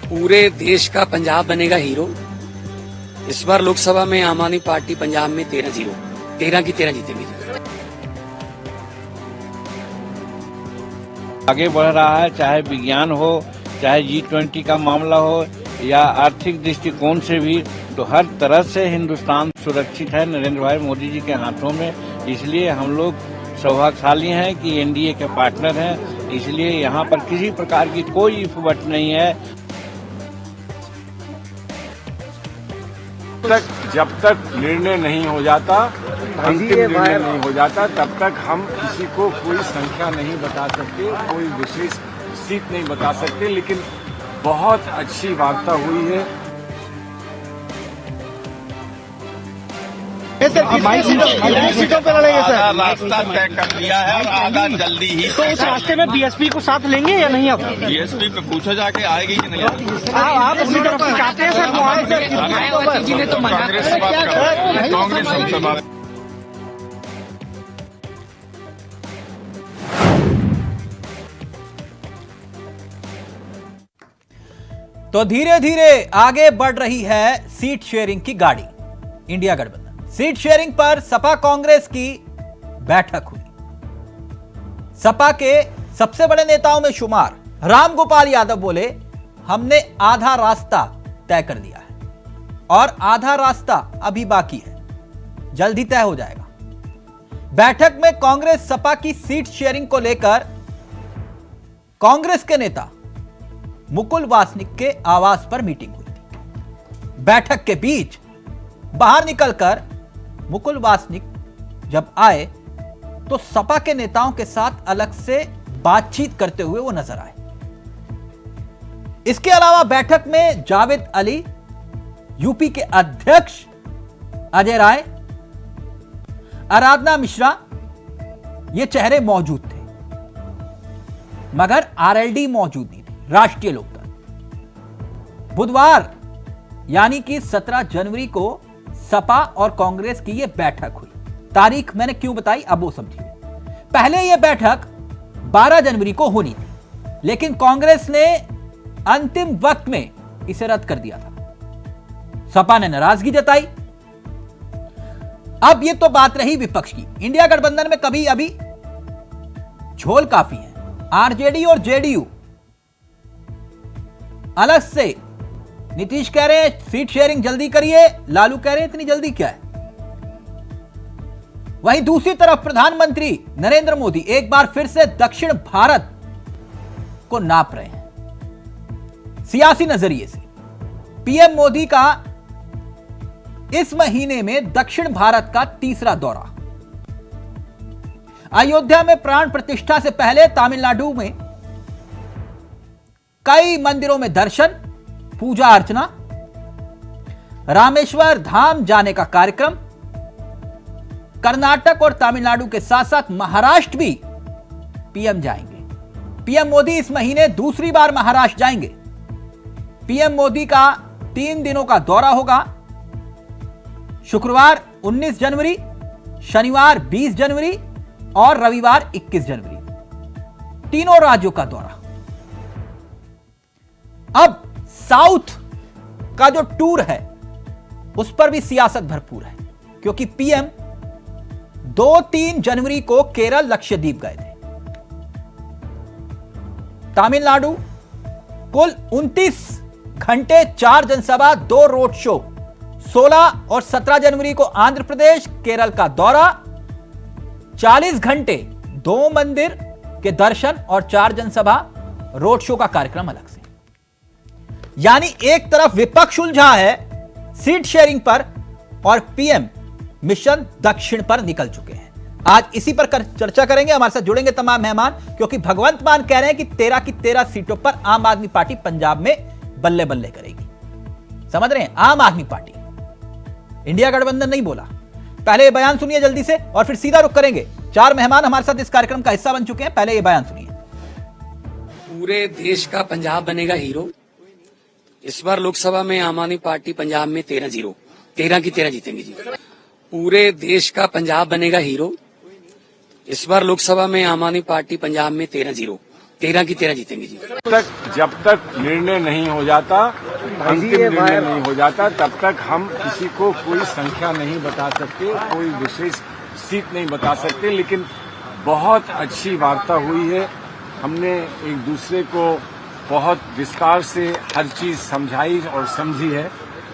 पूरे देश का पंजाब बनेगा हीरो। इस बार लोकसभा में आम आदमी पार्टी पंजाब में 13-0, 13 की 13 जीतेंगे। आगे बढ़ रहा है, चाहे विज्ञान हो, चाहे G20 का मामला हो या आर्थिक दृष्टिकोण से भी, तो हर तरह से हिंदुस्तान सुरक्षित है नरेंद्र भाई मोदी जी के हाथों में। इसलिए हम लोग सौभाग्यशाली हैं कि एनडीए के पार्टनर हैं। इसलिए यहाँ पर किसी प्रकार की कोई इफवट नहीं है। जब तक निर्णय नहीं हो जाता, अंतिम निर्णय नहीं हो जाता, तब तक हम किसी को कोई संख्या नहीं बता सकते, कोई विशेष सीट नहीं बता सकते। लेकिन बहुत अच्छी वार्ता हुई है। सीटों पे लड़ेंगे सर। रास्ता तय कर दिया है और आधा जल्दी ही। तो उस रास्ते में बीएसपी को साथ लेंगे या नहीं? आप बीएसपी पे पूछो जाके आएगी कि नहीं आएगी। आप अपनी तरफ से चाहते हैं सर? कांग्रेस से बात कर, कांग्रेस हमसे बात। तो धीरे धीरे आगे बढ़ रही है सीट शेयरिंग की गाड़ी। इंडिया गठबंधन सीट शेयरिंग पर सपा कांग्रेस की बैठक हुई। सपा के सबसे बड़े नेताओं में शुमार रामगोपाल यादव बोले, हमने आधा रास्ता तय कर दिया है और आधा रास्ता अभी बाकी है, जल्द ही तय हो जाएगा। बैठक में कांग्रेस सपा की सीट शेयरिंग को लेकर कांग्रेस के नेता मुकुल वासनिक के आवास पर मीटिंग हुई थी। बैठक के बीच बाहर निकलकर मुकुल वासनिक जब आए तो सपा के नेताओं के साथ अलग से बातचीत करते हुए वो नजर आए। इसके अलावा बैठक में जावेद अली, यूपी के अध्यक्ष अजय राय, आराधना मिश्रा, ये चेहरे मौजूद थे, मगर आरएलडी मौजूद नहीं थी, राष्ट्रीय लोकदल। बुधवार यानी कि 17 जनवरी को सपा और कांग्रेस की यह बैठक हुई। तारीख मैंने क्यों बताई अब वो समझिए। पहले यह बैठक 12 जनवरी को होनी थी, लेकिन कांग्रेस ने अंतिम वक्त में इसे रद्द कर दिया था। सपा ने नाराजगी जताई। अब यह तो बात रही विपक्ष की। इंडिया गठबंधन में कभी अभी झोल काफी है। आरजेडी और जेडीयू अलग से, नीतीश कह रहे हैं सीट शेयरिंग जल्दी करिए, लालू कह रहे हैं इतनी जल्दी क्या है। वहीं दूसरी तरफ प्रधानमंत्री नरेंद्र मोदी एक बार फिर से दक्षिण भारत को नाप रहे हैं सियासी नजरिए से। पीएम मोदी का इस महीने में दक्षिण भारत का तीसरा दौरा। अयोध्या में प्राण प्रतिष्ठा से पहले तमिलनाडु में कई मंदिरों में दर्शन, पूजा अर्चना, रामेश्वर धाम जाने का कार्यक्रम। कर्नाटक और तमिलनाडु के साथ साथ महाराष्ट्र भी पीएम जाएंगे। पीएम मोदी इस महीने दूसरी बार महाराष्ट्र जाएंगे। पीएम मोदी का 3 दिनों का दौरा होगा। शुक्रवार 19 जनवरी, शनिवार 20 जनवरी और रविवार 21 जनवरी, तीनों राज्यों का दौरा। अब साउथ का जो टूर है उस पर भी सियासत भरपूर है, क्योंकि पीएम 2-3 जनवरी को केरल, लक्षद्वीप गए थे। तमिलनाडु कुल 29 घंटे, 4 जनसभा, 2 रोड शो। 16 और 17 जनवरी को आंध्र प्रदेश, केरल का दौरा। 40 घंटे, 2 मंदिर के दर्शन और 4 जनसभा, रोड शो का कार्यक्रम अलग से। यानी एक तरफ विपक्ष उलझा है सीट शेयरिंग पर और पीएम मिशन दक्षिण पर निकल चुके हैं। आज इसी पर चर्चा करेंगे। हमारे साथ जुड़ेंगे तमाम मेहमान, क्योंकि भगवंत मान कह रहे हैं कि 13 की 13 सीटों पर आम आदमी पार्टी पंजाब में बल्ले बल्ले करेगी। समझ रहे हैं? आम आदमी पार्टी, इंडिया गठबंधन नहीं बोला। पहले ये बयान सुनिए जल्दी से और फिर सीधा रुख करेंगे। 4 मेहमान हमारे साथ इस कार्यक्रम का हिस्सा बन चुके हैं। पहले ये बयान सुनिए। पूरे देश का पंजाब बनेगा हीरो। इस बार लोकसभा में आम आदमी पार्टी पंजाब में 13-0, 13 की 13 जीतेंगे जी। पूरे देश का पंजाब बनेगा हीरो। इस बार लोकसभा में आम आदमी पार्टी पंजाब में 13-0, 13 की 13 जीतेंगे जी। जब तक निर्णय नहीं हो जाता, अंतिम निर्णय नहीं हो जाता, तब तक हम किसी को कोई संख्या नहीं बता सकते, कोई विशेष सीट नहीं बता सकते। लेकिन बहुत अच्छी वार्ता हुई है, हमने एक दूसरे को बहुत विस्तार से हर चीज समझाई और समझी है,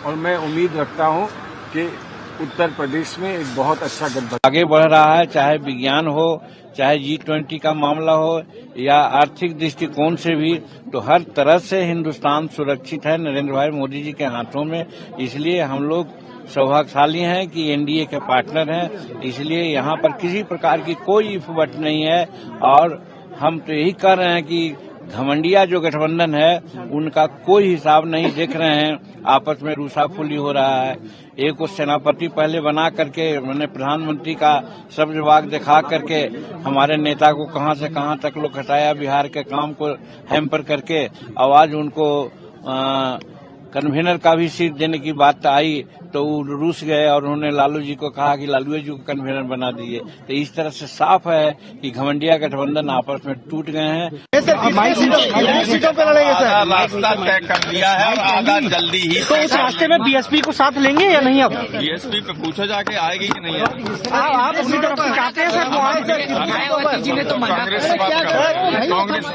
और मैं उम्मीद रखता हूं कि उत्तर प्रदेश में एक बहुत अच्छा गठबंधन आगे बढ़ रहा है, चाहे विज्ञान हो, चाहे G20 का मामला हो या आर्थिक दृष्टिकोण से भी, तो हर तरह से हिंदुस्तान सुरक्षित है नरेंद्र भाई मोदी जी के हाथों में। इसलिए हम लोग सौभाग्यशाली हैं कि एनडीए के पार्टनर हैं, इसलिए यहाँ पर किसी प्रकार की कोई इफवट नहीं है। और हम तो यही कर रहे हैं कि घमंडिया जो गठबंधन है उनका कोई हिसाब नहीं देख रहे हैं, आपस में रूसाफुली हो रहा है। एक को सेनापति पहले बना करके मैंने प्रधानमंत्री का सब जवाब दिखा करके हमारे नेता को कहां से कहां तक लोग हटाया, बिहार के काम को हैम्पर करके। आवाज उनको कन्वीनर का भी सीट देने की बात आई तो वो रूस गए और उन्होंने लालू जी को कहा कि लालू जी को कन्वीनर बना दिए। तो इस तरह से साफ है कि घमंडिया गठबंधन आपस में टूट गए हैं। सीटों पे लड़ेंगे सर। आधा रास्ता तय कर दिया है और आधा जल्दी ही। तो उस रास्ते में बीएसपी को साथ लेंगे या नहीं? अब बीएसपी पे पूछो जाके आएगी कि नहीं आएगी। आप अपनी तरफ से चाहते हैं सर, वो आए सर। कांग्रेस से बात कर रहे हैं, कांग्रेस।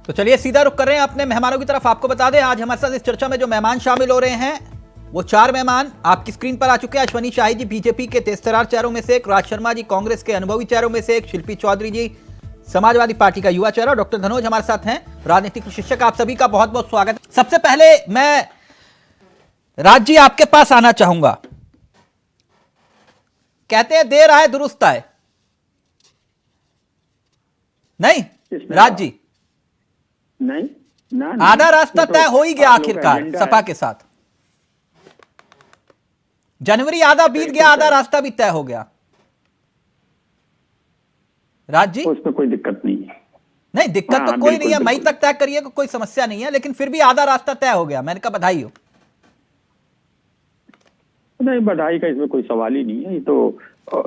तो चलिए सीधा रुख कर रहे हैं अपने मेहमानों की तरफ। आपको बता दें आज हमारे साथ इस चर्चा में जो मेहमान शामिल हो रहे हैं वो 4 मेहमान आपकी स्क्रीन पर आ चुके हैं। अश्वनी शाही जी बीजेपी के तेजतर्रार चेहरों में से एक, राज शर्मा जी कांग्रेस के अनुभवी चेहरों में से एक, शिल्पी चौधरी जी समाजवादी पार्टी का युवा चेहरा, डॉक्टर धनोज हमारे साथ हैं, राजनीतिक शिक्षक। आप सभी का बहुत बहुत स्वागत। सबसे पहले मैं राज जी आपके पास आना चाहूंगा। कहते हैं देर आए दुरुस्त आए, नहीं राज जी? नहीं ना, आधा रास्ता तय हो ही गया आखिरकार सपा के साथ। जनवरी आधा बीत गया, आधा रास्ता भी तय हो गया। राज जी उसमें कोई दिक्कत नहीं है। नहीं दिक्कत तो कोई नहीं है, मई तक तय करिए, कोई समस्या नहीं है, लेकिन फिर भी आधा रास्ता तय हो गया। मैंने कहा बधाई हो। नहीं, बधाई का इसमें कोई सवाल ही नहीं है। ये तो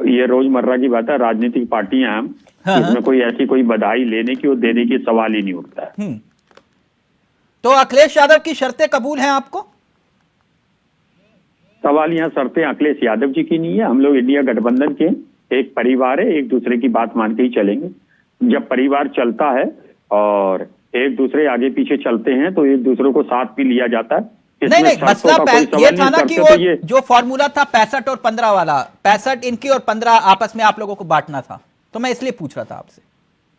ये रोजमर्रा की बात है, राजनीतिक पार्टियां हम, इसमें कोई ऐसी कोई बधाई लेने की और देने की सवाल ही नहीं उठता है। तो अखिलेश यादव की शर्तें कबूल हैं आपको? सवाल यहाँ शर्तें अखिलेश यादव जी की नहीं है। हम लोग इंडिया गठबंधन के एक परिवार है, एक दूसरे की बात मान के ही चलेंगे। जब परिवार चलता है और एक दूसरे आगे पीछे चलते हैं तो एक दूसरे को साथ भी लिया जाता है। नहीं मसला ये था ना कि वो जो फॉर्मूला था 65 और 15 वाला, 65 इनकी और 15 आपस में आप लोगों को बांटना था, तो मैं इसलिए पूछ रहा था आपसे।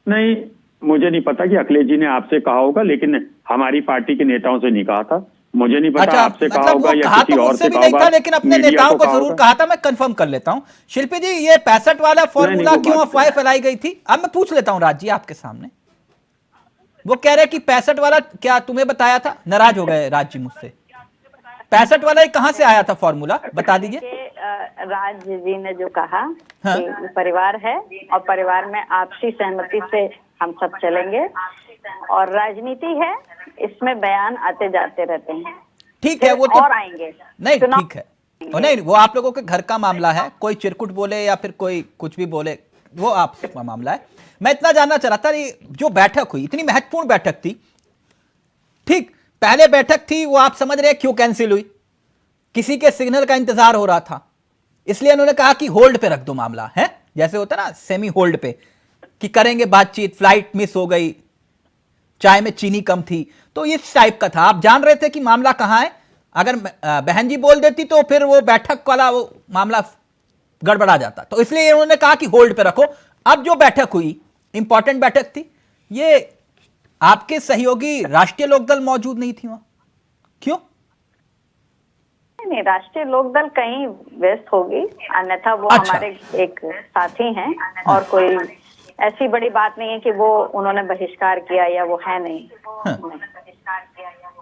नहीं, मुझे नहीं पता कि अखिलेश जी ने आपसे कहा होगा, लेकिन हमारी पार्टी के नेताओं से नहीं कहा था। मुझे नहीं पता आपसे कहा होगा या किसी और से कहा होगा, लेकिन अपने नेताओं को जरूर कहा था। मैं कंफर्म कर लेता हूं। शिल्पी जी ये 65 वाला फॉर्मूला क्यों अफवाह फैलाई गई थी? अब मैं पूछ लेता हूं राज जी आपके सामने। वो कह रहे कि 65 वाला क्या तुम्हें बताया था? नाराज हो गए राज जी मुझसे। 65 वाला कहां से आया था फॉर्मूला, बता दीजिए। राज जी ने जो कहा कि परिवार है और परिवार में आपसी सहमति से हम सब चलेंगे, और राजनीति है, इसमें बयान आते जाते रहते हैं। ठीक है, वो तो और आएंगे। नहीं ठीक है, और नहीं वो आप लोगों के घर का मामला है, कोई चिरकुट बोले या फिर कोई कुछ भी बोले वो आपका मामला है। मैं इतना जानना चाह रहा था, जो बैठक हुई इतनी महत्वपूर्ण बैठक थी, ठीक पहले बैठक थी वो आप समझ रहे क्यों कैंसिल हुई? किसी के सिग्नल का इंतजार हो रहा था, इसलिए उन्होंने कहा कि होल्ड पे रख दो मामला, है जैसे होता ना सेमी होल्ड पे, कि करेंगे बातचीत, फ्लाइट मिस हो गई, चाय में चीनी कम थी, तो इस टाइप का था। आप जान रहे थे कि मामला कहां है। अगर बहन जी बोल देती तो फिर वो बैठक वाला वो मामला गड़बड़ा जाता, तो इसलिए उन्होंने कहा कि होल्ड पे रखो। अब जो बैठक हुई इंपॉर्टेंट बैठक थी, ये आपके सहयोगी राष्ट्रीय लोकदल मौजूद नहीं थी वहां, क्यों? नहीं, राष्ट्रीय लोकदल कहीं व्यस्त होगी, अन्यथा वो हमारे एक साथी हैं और कोई ऐसी बड़ी बात नहीं है कि वो उन्होंने बहिष्कार किया या वो है नहीं।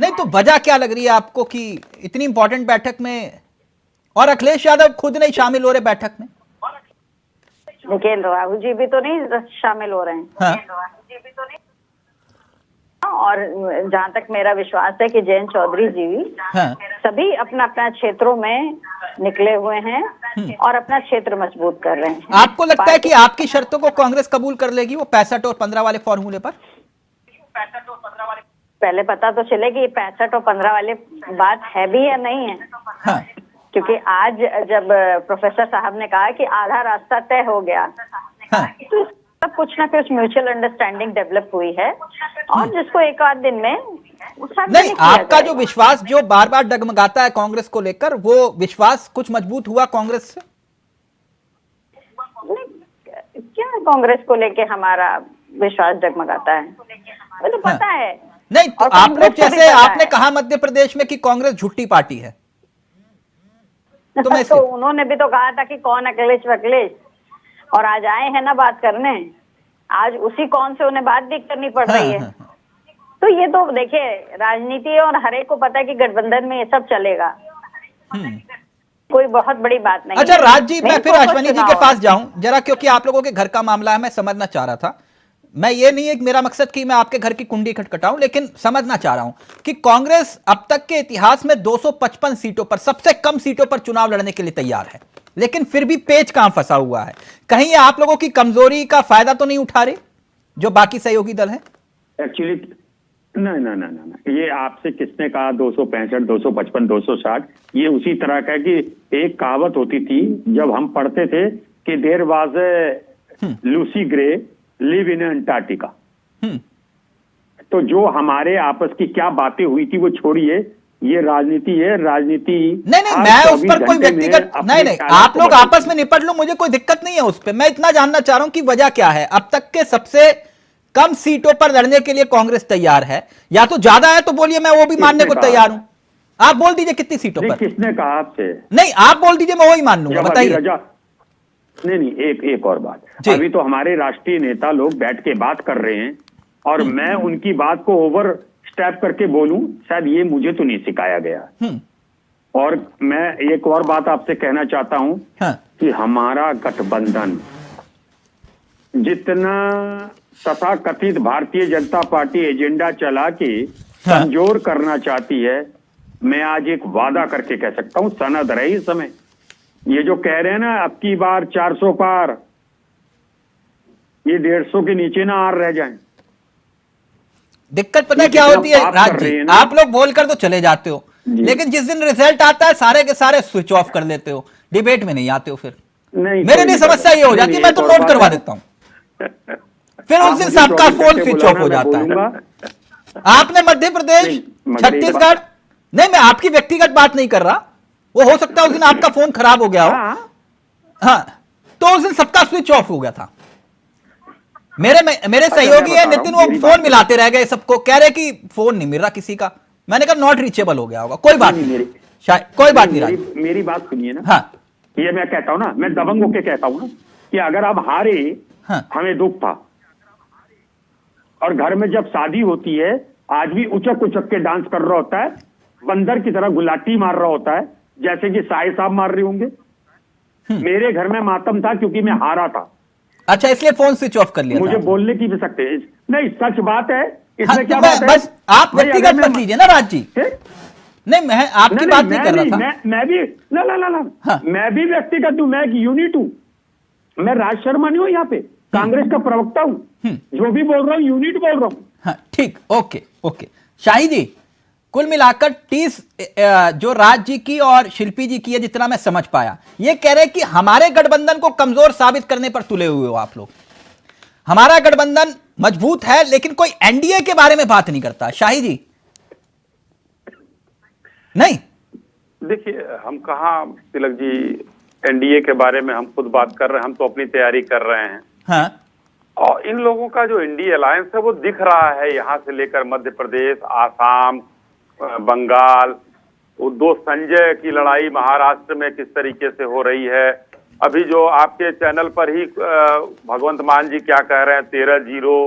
नहीं तो वजह क्या लग रही है आपको कि इतनी इंपॉर्टेंट बैठक में और अखिलेश यादव खुद नहीं शामिल हो रहे बैठक में? देखिए राहुल जी भी तो नहीं शामिल हो रहे हैं। हाँ। और जहाँ तक मेरा विश्वास है कि जयंत चौधरी जी सभी अपना अपना क्षेत्रों में निकले हुए हैं और अपना क्षेत्र मजबूत कर रहे हैं। आपको लगता है कि आपकी शर्तों को कांग्रेस कबूल कर लेगी वो 65 और 15 वाले फॉर्मूले पर? पहले पता तो चले कि ये 65 और 15 वाली बात है भी या नहीं है। हाँ। क्योंकि आज जब प्रोफेसर साहब ने कहा कि आधा रास्ता तय हो गया, हाँ। तो सब कुछ ना कुछ म्यूचुअल अंडरस्टैंडिंग डेवलप हुई है और जिसको एक आध दिन में नहीं, आपका जो विश्वास जो बार बार डगमगाता है कांग्रेस को लेकर, वो विश्वास कुछ मजबूत हुआ कांग्रेस से? क्या कांग्रेस को लेके हमारा विश्वास डगमगाता है, मुझे पता है। नहीं तो और आप लोग कांग्रेस को भी जैसे पता आपने है। कहा मध्य प्रदेश में कि कांग्रेस झूठी पार्टी है, तो मैं तो उन्होंने भी तो कहा था कि कौन अखिलेश वखिलेश, और आज आए हैं ना बात करने, आज उसी कौन से उन्हें बात भी करनी पड़ रही है। तो ये तो देखिए राजनीति है और हर एक को पता है कि गठबंधन में ये सब चलेगा, कोई बहुत बड़ी बात नहीं। अच्छा राज जी, मैं फिर अश्वनी जी के चुनाव पास जाऊं जरा, क्योंकि आप लोगों के घर का मामला है, मैं समझना चाह रहा था। मैं ये नहीं है कि मेरा मकसद कि मैं आपके घर की कुंडी खटखटाऊं, लेकिन समझना चाह रहा हूं कि कांग्रेस अब तक के इतिहास में 255 सीटों पर, सबसे कम सीटों पर चुनाव लड़ने के लिए तैयार है, लेकिन फिर भी पेच कहां फंसा हुआ है? कहीं ये आप लोगों की कमजोरी का फायदा तो नहीं उठा रहे जो बाकी सहयोगी दल हैं? एक्चुअली नहीं, ये आपसे किसने कहा 265, 255, 260? ये उसी तरह का है कि एक कहावत होती थी जब हम पढ़ते थे कि there was Lucy Gray live in Antarctica. तो जो हमारे आपस की क्या बातें हुई थी वो छोड़िए, ये राजनीति है। राजनीति नहीं, मैं उस पर कोई व्यक्तिगत नहीं, आप लोग आपस में निपट लो, मुझे कोई दिक्कत नहीं है उस पर। मैं इतना जानना चाह रहा हूं कि वजह क्या है अब तक के सबसे कम सीटों पर लड़ने के लिए कांग्रेस तैयार है, या तो ज्यादा है तो बोलिए, मैं वो भी मानने को तैयार हूं। आप बोल दीजिए कितनी सीटों पर। किसने कहा आपसे? नहीं, आप बोल दीजिए, मैं वही मान लूंगा, बताइए। नहीं, एक और बात। अभी तो हमारे राष्ट्रीय नेता लोग बैठ के बात कर रहे हैं और मैं उनकी बात को ओवर स्टेप करके बोलूं, शायद ये मुझे तो नहीं सिखाया गया। और मैं एक और बात आपसे कहना चाहता हूं कि हमारा गठबंधन जितना तथा कथित भारतीय जनता पार्टी एजेंडा चला के कमजोर करना चाहती है, मैं आज एक वादा करके कह सकता हूं, सनद रहे इस समय। ये जो कह रहे हैं ना अब की बार 400 पार, ये 150 के नीचे ना आर रह जाएं। दिक्कत पता है क्या होती है राज जी, आप लोग बोलकर तो चले जाते हो, लेकिन जिस दिन रिजल्ट आता है सारे के सारे स्विच ऑफ कर देते हो, डिबेट में नहीं आते हो। फिर मेरे लिए समस्या ये हो जाती है, मैं तो नोट करवा देता हूं, फिर उस दिन सबका फोन स्विच ऑफ हो जाता है। आपने मध्य प्रदेश, छत्तीसगढ़, नहीं मैं आपकी व्यक्तिगत बात नहीं कर रहा, वो हो सकता है उस दिन आपका फोन खराब हो गया हो, हाँ, तो उस दिन सबका स्विच ऑफ हो गया था। मेरे सहयोगी है नितिन, वो फोन मिलाते रह गए सबको, कह रहे कि फोन नहीं मिल रहा किसी का। मैंने कहा नॉट रीचेबल हो गया होगा, कोई बात नहीं, शायद कोई बात नहीं। मेरी बात सुनिए ना। हाँ, ये मैं कहता हूं ना, मैं दबंग होके कहता हूं ना कि अगर आप हारे, हमें दुख था, और घर में जब शादी होती है आदमी उचक उचक के डांस कर रहा होता है, बंदर की तरह गुलाटी मार रहा होता है, जैसे कि साहिब साहब मार रहे होंगे। मेरे घर में मातम था क्योंकि मैं हारा था। अच्छा, इसलिए फोन स्विच ऑफ कर लिया मुझे था। बोलने की भी सकते हैं, नहीं सच बात है, इसमें हाँ, क्या तो बात है? बस आप व्यक्तिगत मत लीजिए ना राज जी। नहीं, मैं आपकी बात नहीं कर रहा था। मैं भी मैं भी व्यक्तिगत हूं, मैं एक यूनिट हूं। मैं राज शर्मा नहीं हूं, यहाँ पे कांग्रेस का प्रवक्ता हूं, जो भी बोल रहा हूं यूनिट बोल रहा हूं। हाँ, ठीक, ओके। शाही जी, कुल मिलाकर 30 जो राज जी की और शिल्पी जी की है, जितना मैं समझ पाया, ये कह रहे हैं कि हमारे गठबंधन को कमजोर साबित करने पर तुले हुए हो आप लोग। हमारा गठबंधन मजबूत है, लेकिन कोई एनडीए के बारे में बात नहीं करता। शाही जी, नहीं देखिए, हम कहाँ तिलक जी एनडीए के बारे में हम खुद बात कर रहे हैं, हम तो अपनी तैयारी कर रहे हैं। हाँ, और इन लोगों का जो इंडिया अलायंस है वो दिख रहा है, यहाँ से लेकर मध्य प्रदेश, आसाम, बंगाल, वो दो संजय की लड़ाई महाराष्ट्र में किस तरीके से हो रही है। अभी जो आपके चैनल पर ही भगवंत मान जी क्या कह रहे हैं, 13-0,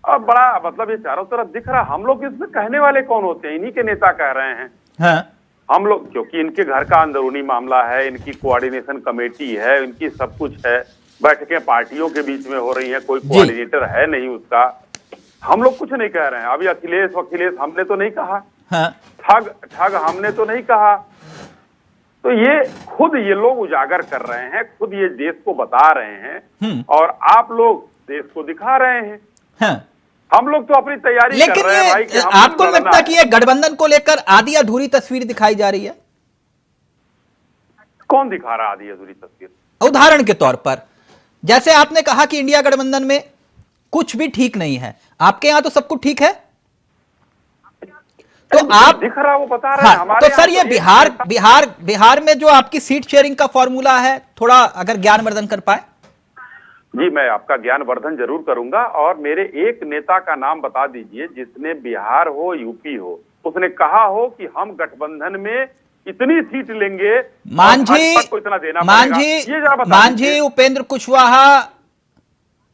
अब बड़ा मतलब ये चारों तरफ दिख रहा है। हम लोग इसमें कहने वाले कौन होते हैं? इन्हीं के नेता कह रहे हैं। हाँ, हम लोग, क्योंकि इनके घर का अंदरूनी मामला है, इनकी कोऑर्डिनेशन कमेटी है, इनकी सब कुछ है, बैठकें पार्टियों के बीच में हो रही हैं, कोई कोऑर्डिनेटर है नहीं उसका। हम लोग कुछ नहीं कह रहे हैं। अभी अखिलेश हमने तो नहीं कहा, ठग हमने तो नहीं कहा। तो ये खुद ये लोग उजागर कर रहे हैं, खुद ये देश को बता रहे हैं, और आप लोग देश को दिखा रहे हैं। हम लोग तो अपनी तैयारी कर लेकिन रहे हैं भाई ये कि हम आपको लड़ना लगता है। कि ये गठबंधन को लेकर आधी अधूरी तस्वीर दिखाई जा रही है? कौन दिखा रहा आधी अधूरी तस्वीर? उदाहरण के तौर पर जैसे आपने कहा कि इंडिया गठबंधन में कुछ भी ठीक नहीं है, आपके यहां तो सब कुछ ठीक है, तो आप दिख रहा वो बता रहे हैं हाँ, हमारे तो सर ये यहाँ बिहार में जो आपकी सीट शेयरिंग का फॉर्मूला है, थोड़ा अगर ज्ञानवर्धन कर पाए। जी, मैं आपका ज्ञान वर्धन जरूर करूंगा। और मेरे एक नेता का नाम बता दीजिए जिसने बिहार हो यूपी हो उसने कहा हो कि हम गठबंधन में इतनी सीट लेंगे, मांझी को इतना देना मांझी पड़ेगा। ये जरा बता मांझी दीजिए। उपेंद्र कुशवाहा,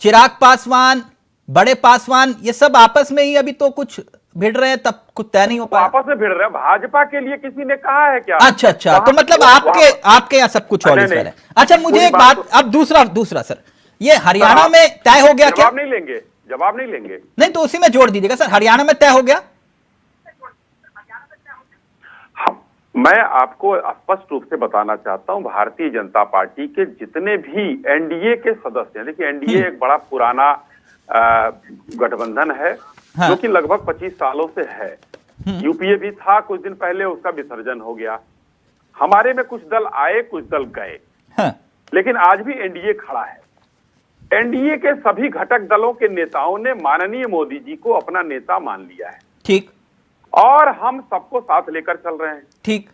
चिराग पासवान, बड़े पासवान, ये सब आपस में ही अभी तो कुछ भिड़ रहे हैं, तब कुछ तय नहीं हो पाया। आपस में भिड़ रहे हैं। भाजपा के लिए किसी ने कहा है क्या? अच्छा, तो मतलब आपके यहाँ सब कुछ नहीं, है। अच्छा, मुझे पूरी एक बात बात, अब दूसरा सर, ये हरियाणा में तय हो गया क्या? जवाब नहीं लेंगे। नहीं तो उसी में जोड़ दीजिएगा सर, हरियाणा में तय हो गया? मैं आपको स्पष्ट रूप से बताना चाहता हूं, भारतीय जनता पार्टी के जितने भी एनडीए के सदस्य हैं, देखिए एनडीए एक बड़ा पुराना गठबंधन है, हाँ। जो कि लगभग 25 सालों से है। यूपीए भी था, कुछ दिन पहले उसका विसर्जन हो गया। हमारे में कुछ दल आए, कुछ दल गए, हाँ। लेकिन आज भी एनडीए खड़ा है। एनडीए के सभी घटक दलों के नेताओं ने माननीय मोदी जी को अपना नेता मान लिया है। ठीक। और हम सबको साथ लेकर चल रहे हैं। ठीक।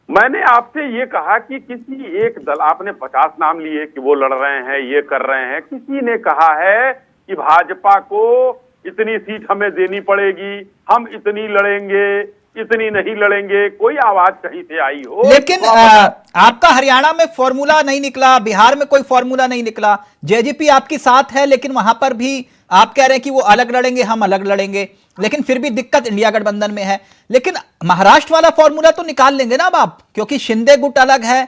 मैंने आपसे ये कहा कि किसी एक दल, आपने 50 नाम लिए कि वो लड़ रहे हैं, ये कर रहे हैं। किसी ने कहा है कि भाजपा को इतनी सीट हमें देनी पड़ेगी, हम इतनी लड़ेंगे, इतनी नहीं लड़ेंगे? कोई आवाज कहीं से आई हो? लेकिन आपका हरियाणा में फॉर्मूला नहीं निकला, बिहार में कोई फॉर्मूला नहीं निकला, जेजेपी आपके साथ है, लेकिन वहां पर भी आप कह रहे हैं कि वो अलग लड़ेंगे, हम अलग लड़ेंगे, लेकिन फिर भी दिक्कत इंडिया गठबंधन में है। लेकिन महाराष्ट्र वाला फॉर्मूला तो निकाल लेंगे ना अब आप, क्योंकि शिंदे गुट अलग है,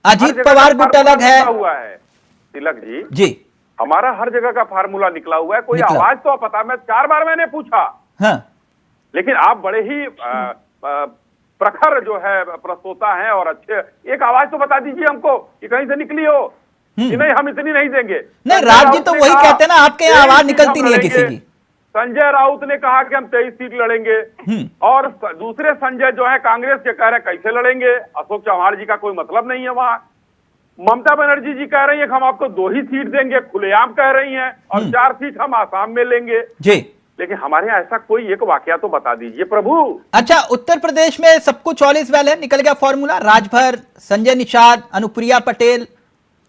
अजीत पवार गुट अलग है। हुआ है तिलक जी, हमारा हर जगह का फार्मूला निकला हुआ है। कोई आवाज तो पता, मैं 4 बार मैंने पूछा, हाँ। लेकिन आप बड़े ही प्रखर जो है प्रस्तोता हैं और अच्छे, एक आवाज तो बता दीजिए हमको कि कहीं से निकली हो कि नहीं हम इतनी नहीं देंगे। नहीं, राज्य तो वही कहते हैं ना, आपके यहाँ आवाज निकलती नहीं है किसी की। संजय राउत ने कहा कि हम 23 सीट लड़ेंगे, और दूसरे संजय जो है कांग्रेस के कह रहे हैं कैसे लड़ेंगे, अशोक चौहान जी का कोई मतलब नहीं है वहां। ममता बनर्जी जी कह रही है कि हम आपको 2 ही सीट देंगे, खुलेआम कह रही हैं, और 4 सीट हम आसाम में लेंगे जी। लेकिन हमारे यहाँ ऐसा कोई एक वाकया तो बता दीजिए प्रभु। अच्छा, उत्तर प्रदेश में सब कुछ ऑल इज वेल है, निकल गया फॉर्मूला, राजभर, संजय निषाद, अनुप्रिया पटेल।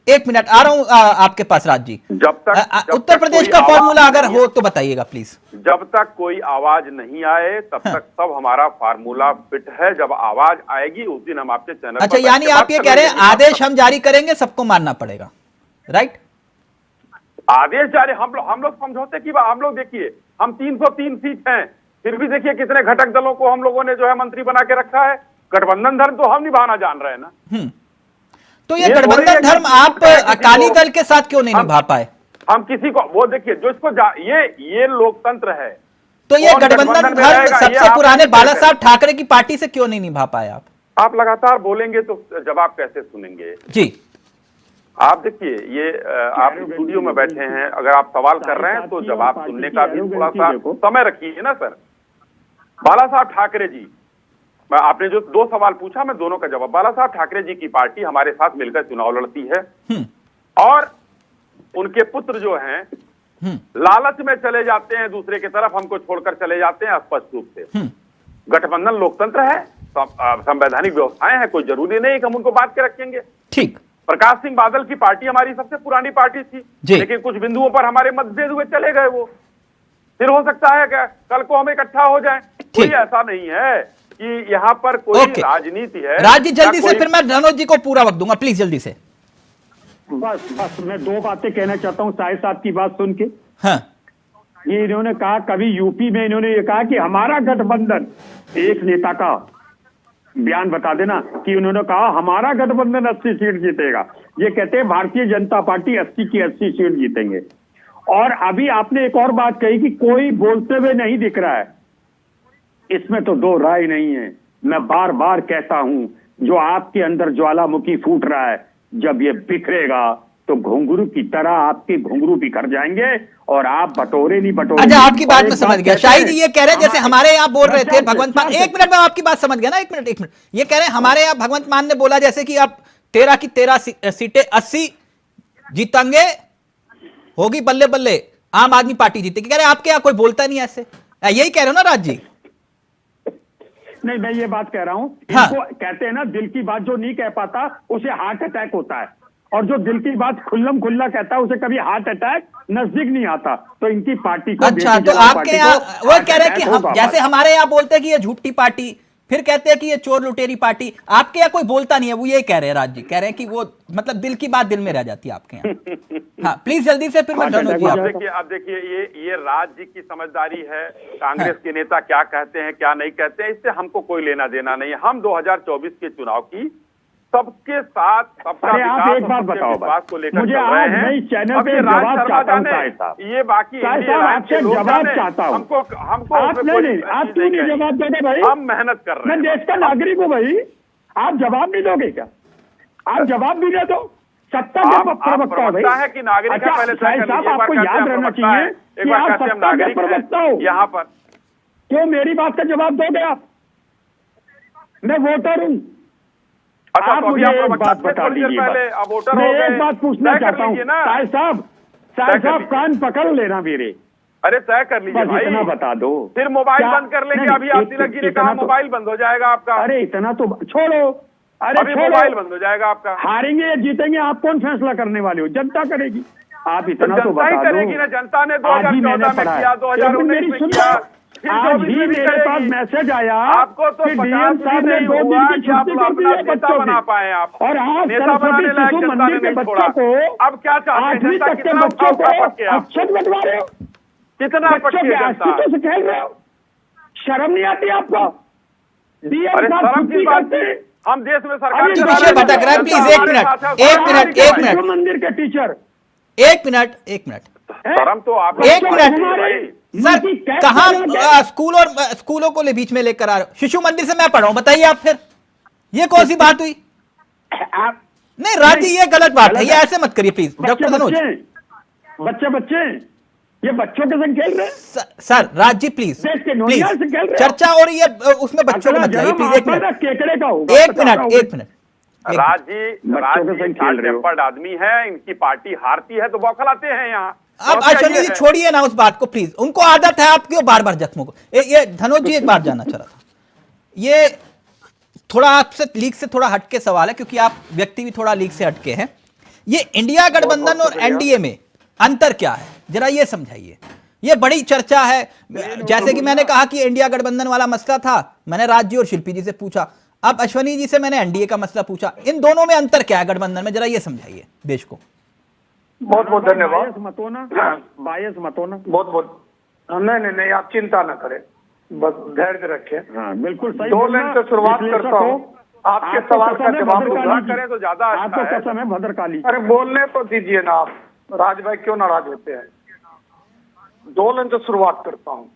एक मिनट आ रहा हूं आपके पास राज जी। जब तक उत्तर प्रदेश का फॉर्मूला अगर हो तो बताइएगा प्लीज। जब तक कोई आवाज नहीं आए तब तक सब हमारा फार्मूला फिट है। जब आवाज आएगी उस दिन हम आपके चैनल अच्छा, यानी आप ये कह रहे हैं आदेश हम जारी करेंगे, सबको मानना पड़ेगा, राइट? आदेश जारी, हम लोग समझौते की बात, हम लोग देखिए हम 303 सीट हैं, फिर भी देखिए कितने घटक दलों को हम लोगों ने जो है मंत्री बना के रखा है। गठबंधन धर्म तो हम निभाना जान रहे हैं ना। तो ये गठबंधन धर्म आप अकाली दल के साथ क्यों नहीं निभा पाए? हम किसी को, वो देखिए जो इसको ये लोकतंत्र है। तो ये गठबंधन धर्म सबसे पुराने बाला साहब ठाकरे की पार्टी से क्यों नहीं निभा पाए आप? आप लगातार बोलेंगे तो जवाब कैसे सुनेंगे जी? आप देखिए, ये आप स्टूडियो में बैठे हैं, अगर आप सवाल कर रहे हैं तो जवाब सुनने का भी थोड़ा सा समय रखिए ना सर। बाला साहब ठाकरे जी, मैं आपने जो 2 सवाल पूछा मैं दोनों का जवाब। बाला साहब ठाकरे जी की पार्टी हमारे साथ मिलकर चुनाव लड़ती है, और उनके पुत्र जो हैं लालच में चले जाते हैं दूसरे की तरफ, हमको छोड़कर चले जाते हैं स्पष्ट रूप से। गठबंधन लोकतंत्र है, संवैधानिक व्यवस्थाएं हैं, कोई जरूरी नहीं कि हम उनको बांध के रखेंगे। ठीक। प्रकाश सिंह बादल की पार्टी हमारी सबसे पुरानी पार्टी थी, लेकिन कुछ बिंदुओं पर हमारे मतभेद हुए, चले गए वो। फिर हो सकता है क्या कल को हम इकट्ठा हो जाएं? कोई ऐसा नहीं है कि यहाँ पर कोई राजनीति है। राज जी जल्दी से, फिर मैं धनोज जी को पूरा वक्त दूंगा, प्लीज जल्दी से। बस मैं 2 बातें कहना चाहता हूँ साहिब साहब की बात सुन के। हाँ। ये इन्होंने कहा, कभी यूपी में इन्होंने ये कहा कि हमारा गठबंधन, एक नेता का बयान बता देना कि उन्होंने कहा हमारा गठबंधन 80 सीट जीतेगा। ये कहते हैं भारतीय जनता पार्टी 80 की 80 सीट जीतेंगे। और अभी आपने एक और बात कही कि कोई बोलते हुए नहीं दिख रहा है, इसमें तो 2 राय नहीं है। मैं बार बार कहता हूं, जो आपके अंदर ज्वालामुखी फूट रहा है, जब ये बिखरेगा तो घुंघरू की तरह आपके घुंघरू बिखर जाएंगे और आप बटोरे नहीं बटोरे। अच्छा, आपकी बात में समझ गया। शाही जी ये कह रहे हैं, जैसे हमारे यहाँ बोल रहे थे भगवंत मान, एक मिनट में आपकी बात समझ गया ना, एक मिनट। ये कह रहे हैं हमारे यहाँ भगवंत मान ने बोला जैसे कि आप 13 की 13 सीटें 80 जीतेंगे, होगी बल्ले बल्ले, आम आदमी पार्टी जीतेगी। कह रहे हैं आपके यहाँ कोई बोलता नहीं ऐसे, यही कह रहे हो ना राज जी? नहीं, मैं ये बात कह रहा हूं, हाँ। इनको कहते हैं ना, दिल की बात जो नहीं कह पाता उसे हार्ट अटैक होता है, और जो दिल की बात खुल्लम खुल्ला कहता है उसे कभी हार्ट अटैक नजदीक नहीं आता। तो इनकी पार्टी को, अच्छा, तो आपके यहाँ वो कह रहे हैं कि हम, जैसे हमारे यहाँ बोलते हैं कि ये झूठी पार्टी, फिर कहते हैं कि ये चोर लुटेरी पार्टी, आपके यहाँ कोई बोलता नहीं है, वो ये कह रहे हैं राज जी, कह रहे हैं कि वो मतलब दिल की बात दिल में रह जाती है आपके यहाँ। हाँ प्लीज जल्दी से, फिर मैं धनु जी अब देखिए ये राज जी की समझदारी है, कांग्रेस के नेता क्या कहते हैं क्या नहीं कहते हैं, इससे हमको कोई लेना देना नहीं है। हम 2024 के चुनाव की सबके साथ सबका आप एक बात बताओ, बात को लेकर मुझे चल रहे आज हैं। नई चैनल अब पे ये जवाब राज चाहता हूं, शर्मा साहिब साहब। जाने, ये बाकी साहिब इंडिया साहब, अलायंस के आपसे लोग जवाब जाने, चाहता हूं। हमको आप नहीं, आप क्यों नहीं जवाब दोगे भाई? हम मेहनत कर रहे मैं हैं। देश का नागरिक हूँ भाई, आप जवाब नहीं दोगे क्या? आप जवाब भी दे दो, सत्ता के प्रवक्ता हो भाई। है कि नागरिक अच्छा, पहले साहिब साहब, आपको याद रहना चाहिए एक कि बार आप कहते हैं हम सत्ता के नागरिक प्रवक्ता हैं हो। यहाँ पर। क्यों मेरी बात का जवाब दोगे आप? मैं वोटर हूँ। अच्छा, आप तो अभी मुझे आप एक प्रवक्ता बात थे बता थोड़ी देर दीजिए, पहले, अब वोटर मैं हो गए। एक बात पूछना तय कर चाहता हूँ लीजिए ना। साहिब साहब, तय कर लीजिए। कान पकड़ लेना मेरे, अरे तय कर लीजिए बस भाई, इतना बता दो। फिर मोबाइल क्या- बंद कर लेंगे। नहीं, अभी आप तिलक जी ने इतना कहा तो- मोबाइल बंद हो जाएगा आपका। अरे इतना तो छोड़ो, अरे अभी छोड़ो, मोबाइल बंद हो जाएगा आपका। हारेंगे या जीतेंगे आप कौन फैसला करने वाले हो? जनता करेगी। आप इतना तो जनता ही बता करेगी दो। ना, जनता ने आज ही मैंने 2014 में पढ़ा किया, है। 2019 में सुनो, किया, फिर आज 24 ही में भी मेरे पास करेगी। मैसेज आया आपको तो कि 50 डीएम भी साहब ने नहीं 2 दिन हुआ की कि आप छुट्टी कर दी अपना है नेता बच्चों बना की। पाए आप। और आज नेता बनाने सरस्वती लायक शिशु जनता ने मंदिर के नहीं बच्चों छोड़ा। को, अब क्या चाहते हैं? 8वीं जनता तक के कितना बच्चों को पक्के आप, अक्षत बंटवा रहे हो, कितना बच्चों पक्के के जनता। अस्तित्व से खेल रहे हो। शर्म नहीं आती आपको? डीएम अरे साहब शर्म छुट्टी की बात करते हैं, हम देश में सरकार अभी चला विषय रहे हैं। भटक रहा है, प्लीज एक मिनट, एक मिनट, एक मिनट, शिशु मंदिर के टीचर, एक मिनट, एक मिनट, शर्म तो आप एक मिनट। हमारे सर कहाँ स्कूलों को बीच में लेकर आ रहे हो? शिशु मंदिर से मैं पढ़ा हूं, बताइए आप फिर, ये कौन सी बात हुई? आप नहीं राज जी, ये गलत बात है, ये ऐसे मत करिए प्लीज। डॉक्टर मनोज, बच्चे ये बच्चों के संग खेल रहे हैं। सर राज जी प्लीज, देश के नौनियाल से खेल रहे हो। चर्चा हो रही है, उसमें बच्चों को मत लाइए प्लीज। एक मिनट, केकड़े का होगा, एक मिनट, एक मिनट। राज जी बच्चों के संग खेल रहे हो। टेम्पर्ड आदमी है, इनकी पार्टी हारती है तो बौखलाते हैं यहाँ। अब अश्विनी जी छोड़िए ना उस बात को प्लीज, उनको आदत है आपकी बार बार जख्मों को। ये धनोज जी एक बात जानना चाह रहा था, ये थोड़ा आपसे लीग से थोड़ा हटके सवाल है, क्योंकि आप व्यक्ति भी थोड़ा लीग से हटके हैं। ये इंडिया गठबंधन और एनडीए में अंतर क्या है, जरा ये समझाइए। ये बड़ी चर्चा है, जैसे कि मैंने कहा कि इंडिया गठबंधन वाला मसला था, मैंने राज जी और शिल्पी जी से पूछा, अब अश्विनी जी से मैंने एनडीए का मसला पूछा। इन दोनों में अंतर क्या है गठबंधन में, जरा ये समझाइए देश को। बहुत बहुत धन्यवाद। बायस मत होना, बायस मत होना। बहुत बहुत नहीं, आप चिंता न करें, बस धैर्य रखें। हाँ बिल्कुल सही। 2 लाइन से शुरुआत करता हूँ, आपके सवाल का जवाब दूंगा। करें तो ज्यादा आपको अच्छा है। कसम है भद्रकाली। अरे बोलने तो दीजिए ना आप, राज भाई क्यों नाराज होते हैं। 2 लाइन से शुरुआत करता हूँ।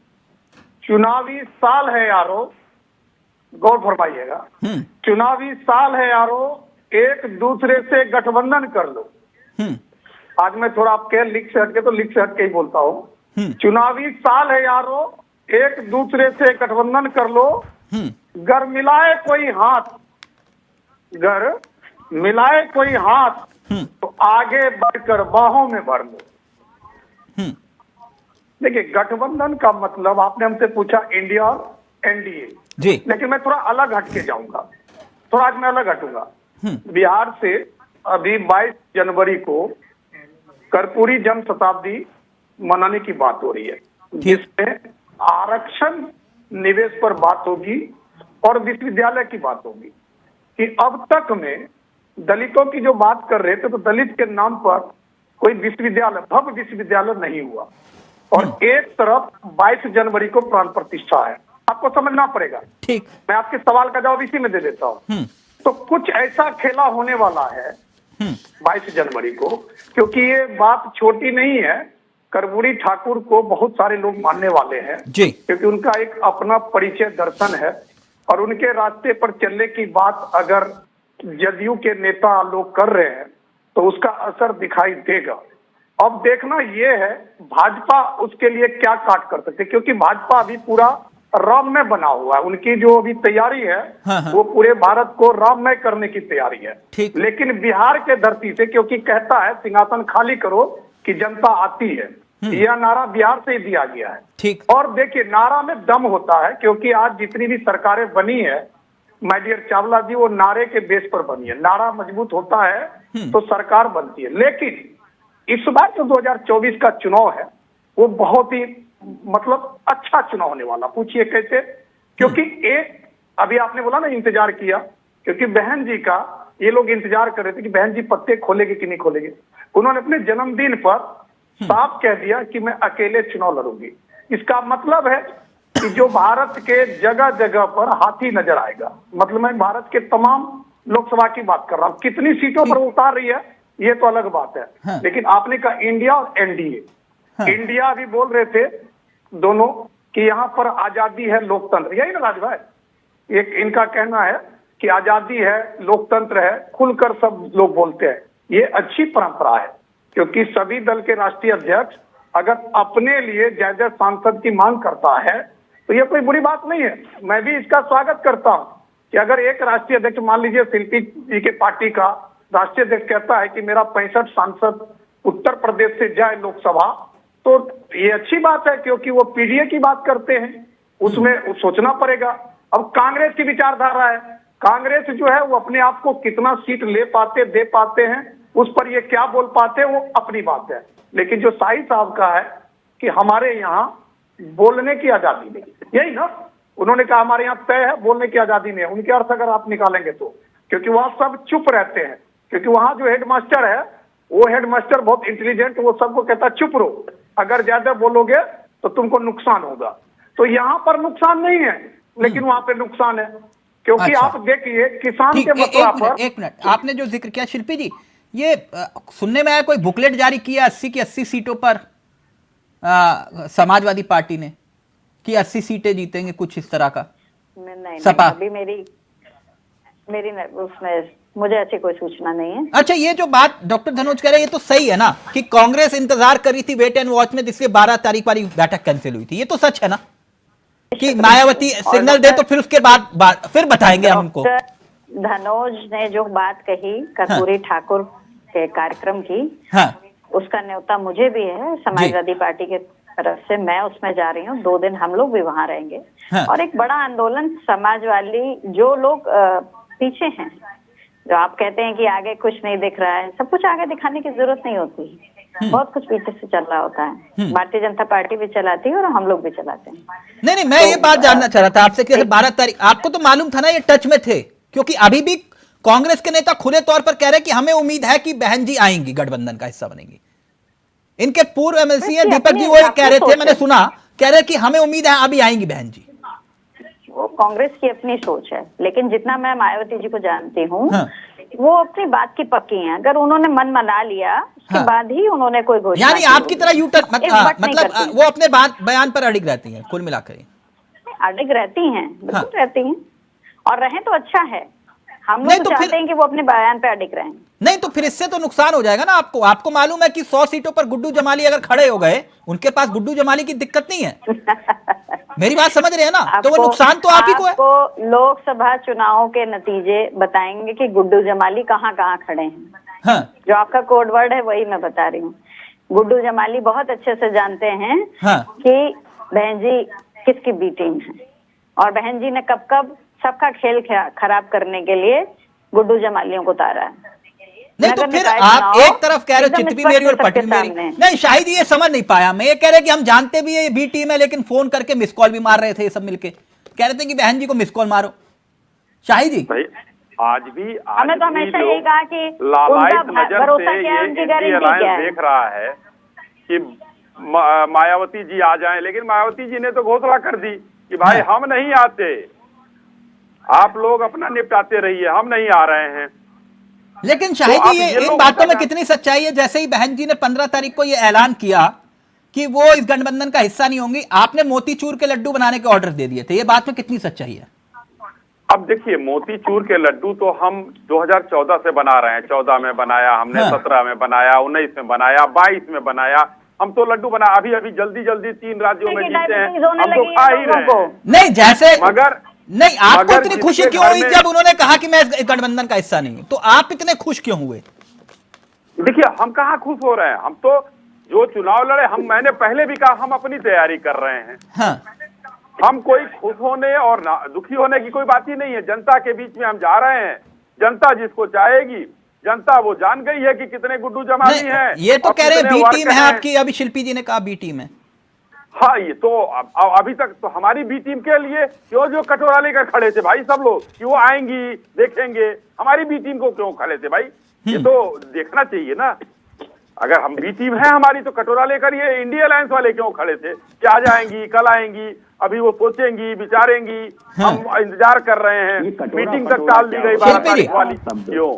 चुनावी साल है यारो, गौर फरमाइएगा, चुनावी साल है यारो, एक दूसरे से गठबंधन कर लो। आज मैं थोड़ा आपके लिख से हटके, तो लिख से हटके ही बोलता हूँ। चुनावी साल है यारो, एक दूसरे से गठबंधन कर लो। गर मिलाए कोई हाथ, गर मिलाए कोई हाथ, तो आगे बढ़कर बाहों में भर लो। देखिए, गठबंधन का मतलब आपने हमसे पूछा इंडिया और एनडीए जी, लेकिन मैं थोड़ा अलग हटके जाऊंगा, थोड़ा आज मैं अलग हटूंगा। बिहार से अभी 22 जनवरी को कर्पूरी जन्म शताब्दी मनाने की बात हो रही है, जिसमें आरक्षण निवेश पर बात होगी और विश्वविद्यालय की बात होगी कि अब तक में दलितों की जो बात कर रहे थे, तो दलित के नाम पर कोई विश्वविद्यालय, भव्य विश्वविद्यालय नहीं हुआ। और एक तरफ 22 जनवरी को प्राण प्रतिष्ठा है, आपको समझना पड़ेगा। ठीक, मैं आपके सवाल का जवाब इसी में दे देता हूँ। तो कुछ ऐसा खेला होने वाला है 22 जनवरी को, क्योंकि ये बात छोटी नहीं है। कर्पूरी ठाकुर को बहुत सारे लोग मानने वाले हैं जी, क्योंकि उनका एक अपना परिचय दर्शन है, और उनके रास्ते पर चलने की बात अगर जदयू के नेता लोग कर रहे हैं, तो उसका असर दिखाई देगा। अब देखना ये है भाजपा उसके लिए क्या काट कर सकते, क्योंकि भाजपा अभी पूरा राममय बना हुआ है। उनकी जो अभी तैयारी है वो पूरे भारत को राममय करने की तैयारी है। लेकिन बिहार के धरती से, क्योंकि कहता है सिंहासन खाली करो कि जनता आती है, यह नारा बिहार से ही दिया गया है। ठीक। और देखिए नारा में दम होता है, क्योंकि आज जितनी भी सरकारें बनी है माय डियर चावला जी, वो नारे के बेस पर बनी है। नारा मजबूत होता है तो सरकार बनती है। लेकिन इस बार जो 2024 का चुनाव है वो बहुत ही मतलब अच्छा चुनाव होने वाला। पूछिए कैसे? क्योंकि एक अभी आपने बोला ना इंतजार किया, क्योंकि बहन जी का ये लोग इंतजार कर रहे थे कि बहन जी पत्ते खोलेगी कि नहीं खोलेगी। उन्होंने अपने जन्मदिन पर साफ कह दिया कि मैं अकेले चुनाव लड़ूंगी। इसका मतलब है कि जो भारत के जगह जगह पर हाथी नजर आएगा, मतलब मैं भारत के तमाम लोकसभा की बात कर रहा हूँ। कितनी सीटों पर उतार रही है ये तो अलग बात है। लेकिन आपने कहा इंडिया और एनडीए, इंडिया अभी बोल रहे थे दोनों कि यहाँ पर आजादी है, लोकतंत्र, यही ना राज भाई? एक इनका कहना है कि आजादी है, लोकतंत्र है, खुलकर सब लोग बोलते हैं। ये अच्छी परंपरा है, क्योंकि सभी दल के राष्ट्रीय अध्यक्ष अगर अपने लिए जय सांसद की मांग करता है तो ये कोई बुरी बात नहीं है। मैं भी इसका स्वागत करता हूँ कि अगर एक राष्ट्रीय अध्यक्ष, मान लीजिए शिल्पी जी के पार्टी का राष्ट्रीय अध्यक्ष कहता है कि मेरा 65 सांसद उत्तर प्रदेश से जाए लोकसभा, तो ये अच्छी बात है, क्योंकि वो पीडीए की बात करते हैं, उसमें सोचना पड़ेगा। अब कांग्रेस की विचारधारा है, कांग्रेस जो है वो अपने आप को कितना सीट ले पाते दे पाते हैं, उस पर ये क्या बोल पाते हैं वो अपनी बात है। लेकिन जो शाही साहब का है कि हमारे यहाँ बोलने की आजादी नहीं, यही ना उन्होंने कहा हमारे यहाँ तय है, बोलने की आजादी नहीं है। उनके अर्थ अगर आप निकालेंगे तो, क्योंकि वहां सब चुप रहते हैं, क्योंकि वहां जो हेडमास्टर है वो हेडमास्टर बहुत इंटेलिजेंट, वो सबको कहता चुप रहो, अगर ज्यादा बोलोगे तो तुमको नुकसान होगा। तो यहाँ पर नुकसान नहीं है, लेकिन वहां पे नुकसान है, क्योंकि अच्छा। आप देखिए किसान के मसला पर। एक मिनट, आपने जो जिक्र किया शिल्पी जी, ये सुनने में आया कोई बुकलेट जारी किया 80 की 80 सीटों पर समाजवादी पार्टी ने कि 80 सीटें जीतेंगे, कुछ इस तरह का। नहीं, सपा अभी मेरी उसमें मुझे ऐसी कोई सूचना नहीं है। अच्छा, ये जो बात डॉक्टर धनोज कह रहे हैं ये तो सही है ना कि कांग्रेस इंतजार कर रही थी वेट एंड वॉच में, जिससे 12 तारीख वाली बैठक कैंसिल हुई थी, ये तो सच है ना कि मायावती सिग्नल दे तो फिर उसके बाद फिर बताएंगे हम उनको। धनोज ने जो बात कही कर्पूरी ठाकुर के कार्यक्रम की, उसका न्योता मुझे भी है समाजवादी पार्टी के तरफ से, मैं उसमें जा रही हूँ। 2 दिन हम लोग भी वहां रहेंगे और एक बड़ा आंदोलन समाजवादी, जो लोग पीछे हैं, जो आप कहते हैं कि आगे कुछ नहीं दिख रहा है, सब कुछ आगे दिखाने की जरूरत नहीं होती, बहुत कुछ पीछे से चल रहा होता है। भारतीय जनता पार्टी भी चलाती है और हम लोग भी चलाते हैं। नहीं, मैं ये बात जानना चाह रहा था आपसे कि 12 तारीख आपको तो मालूम था ना, ये टच में थे, क्योंकि अभी भी कांग्रेस के नेता खुले तौर पर कह रहे कि हमें उम्मीद है कि बहन जी आएंगी, गठबंधन का हिस्सा बनेंगी। इनके पूर्व एमएलसी है दीपक जी, वो कह रहे थे, मैंने सुना, कह रहे कि हमें उम्मीद है अभी आएंगी बहन जी। वो कांग्रेस की अपनी सोच है, लेकिन जितना मैं मायावती जी को जानती हूँ वो अपनी बात की पक्की हैं। अगर उन्होंने मन मना लिया उसके बाद ही उन्होंने कोई घोषणा, यानी आपकी तरह यूटर्न मतलब वो अपने बयान पर अड़िग रहती हैं, कुल मिलाकर अड़िग रहती हैं, बिल्कुल रहती हैं, और रहें तो अच्छा है। हम लोग तो चाहते हैं कि वो अपने बयान पे अड़िग रहें। नहीं तो फिर इससे तो नुकसान हो जाएगा ना आपको। आपको मालूम है कि 100 सीटों पर गुड्डू जमाली अगर खड़े हो गए, उनके पास गुड्डू जमाली की दिक्कत नहीं है। मेरी बात समझ रहे हैं ना? तो वो नुकसान तो आप ही को है। आपको लोकसभा चुनाव के नतीजे बताएंगे कि गुड्डू जमाली कहाँ कहाँ खड़े हैं। जो आपका कोड वर्ड है वही मैं बता रही हूँ। गुड्डू जमाली बहुत अच्छे से जानते हैं कि बहन जी किसकी बी टीम है, और बहन जी ने कब कब सबका खेल खराब करने के लिए गुड्डू जमालियों को उतारा है। नहीं तो फिर आप एक तरफ कह रहे हो चित भी मेरी और पट भी मेरी। नहीं शाहिद ये समझ नहीं पाया मैं। ये कह रहे कि हम जानते भी है ये बी टीम है, लेकिन फोन करके मिस कॉल भी मार रहे थे, ये सब मिलके कह रहे थे कि बहन जी को मिस कॉल मारो। शाहिद जी भाई आज भी हमें तो हमेशा यही कहा कि लालायित नजर से ये देख रहा है कि मायावती जी आ जाएं, लेकिन मायावती जी ने तो घोषणा कर दी कि भाई हम नहीं आते, आप लोग अपना निपटाते रहिए, हम नहीं आ रहे हैं। लेकिन शाहिद जी ये इन बातों में कितनी सच्चाई है? जैसे ही बहन जी ने 15 तारीख को ये ऐलान किया कि वो इस गठबंधन का हिस्सा नहीं होंगी, आपने मोतीचूर के लड्डू बनाने के ऑर्डर दे दिए थे, ये बात में कितनी सच्चाई है? अब देखिए, मोतीचूर के लड्डू तो हम 2014 से बना रहे हैं। 14 में बनाया हमने, 17 में बनाया, 19 में बनाया, 22 में बनाया। हम तो लड्डू बना अभी जल्दी 3 राज्यों में जीते हैं, हम तो खा ही रहे हैं। नहीं, जैसे मगर नहीं, आपको मगर इतनी खुशी जिसके क्यों घर हुई में- जब उन्होंने कहा कि मैं इस गठबंधन का हिस्सा नहीं हूं? तो आप इतने खुश क्यों हुए? देखिए, हम कहाँ खुश हो रहे हैं। हम तो जो चुनाव लड़े, मैंने पहले भी कहा, हम अपनी तैयारी कर रहे हैं। हाँ, हम कोई खुश होने और दुखी होने की कोई बात ही नहीं है। जनता के बीच में हम जा रहे हैं। जनता जिसको चाहेगी, जनता वो जान गई है कि कितने गुड्डू जमाली नहीं, हैं। ये तो और कह रहे हैं कितने बी वर्क टीम है हैं। आपकी, अभी शिल्पी जी ने कहा बी टीम है। हाँ, ये तो अभी तक तो हमारी बी टीम के लिए जो कटोरा लेकर खड़े थे भाई सब लोग, कि वो आएंगी देखेंगे, हमारी बी टीम को क्यों खड़े थे भाई? ये तो देखना चाहिए ना। अगर हम बी टीम है हमारी, तो कटोरा लेकर ये इंडिया अलायंस वाले क्यों खड़े थे कि आज आएंगी, कल आएंगी? अभी वो सोचेंगी, विचारेंगी। हम इंतजार कर रहे हैं। मीटिंग तक टाल दी गई 12 तारीख वाली। क्यों?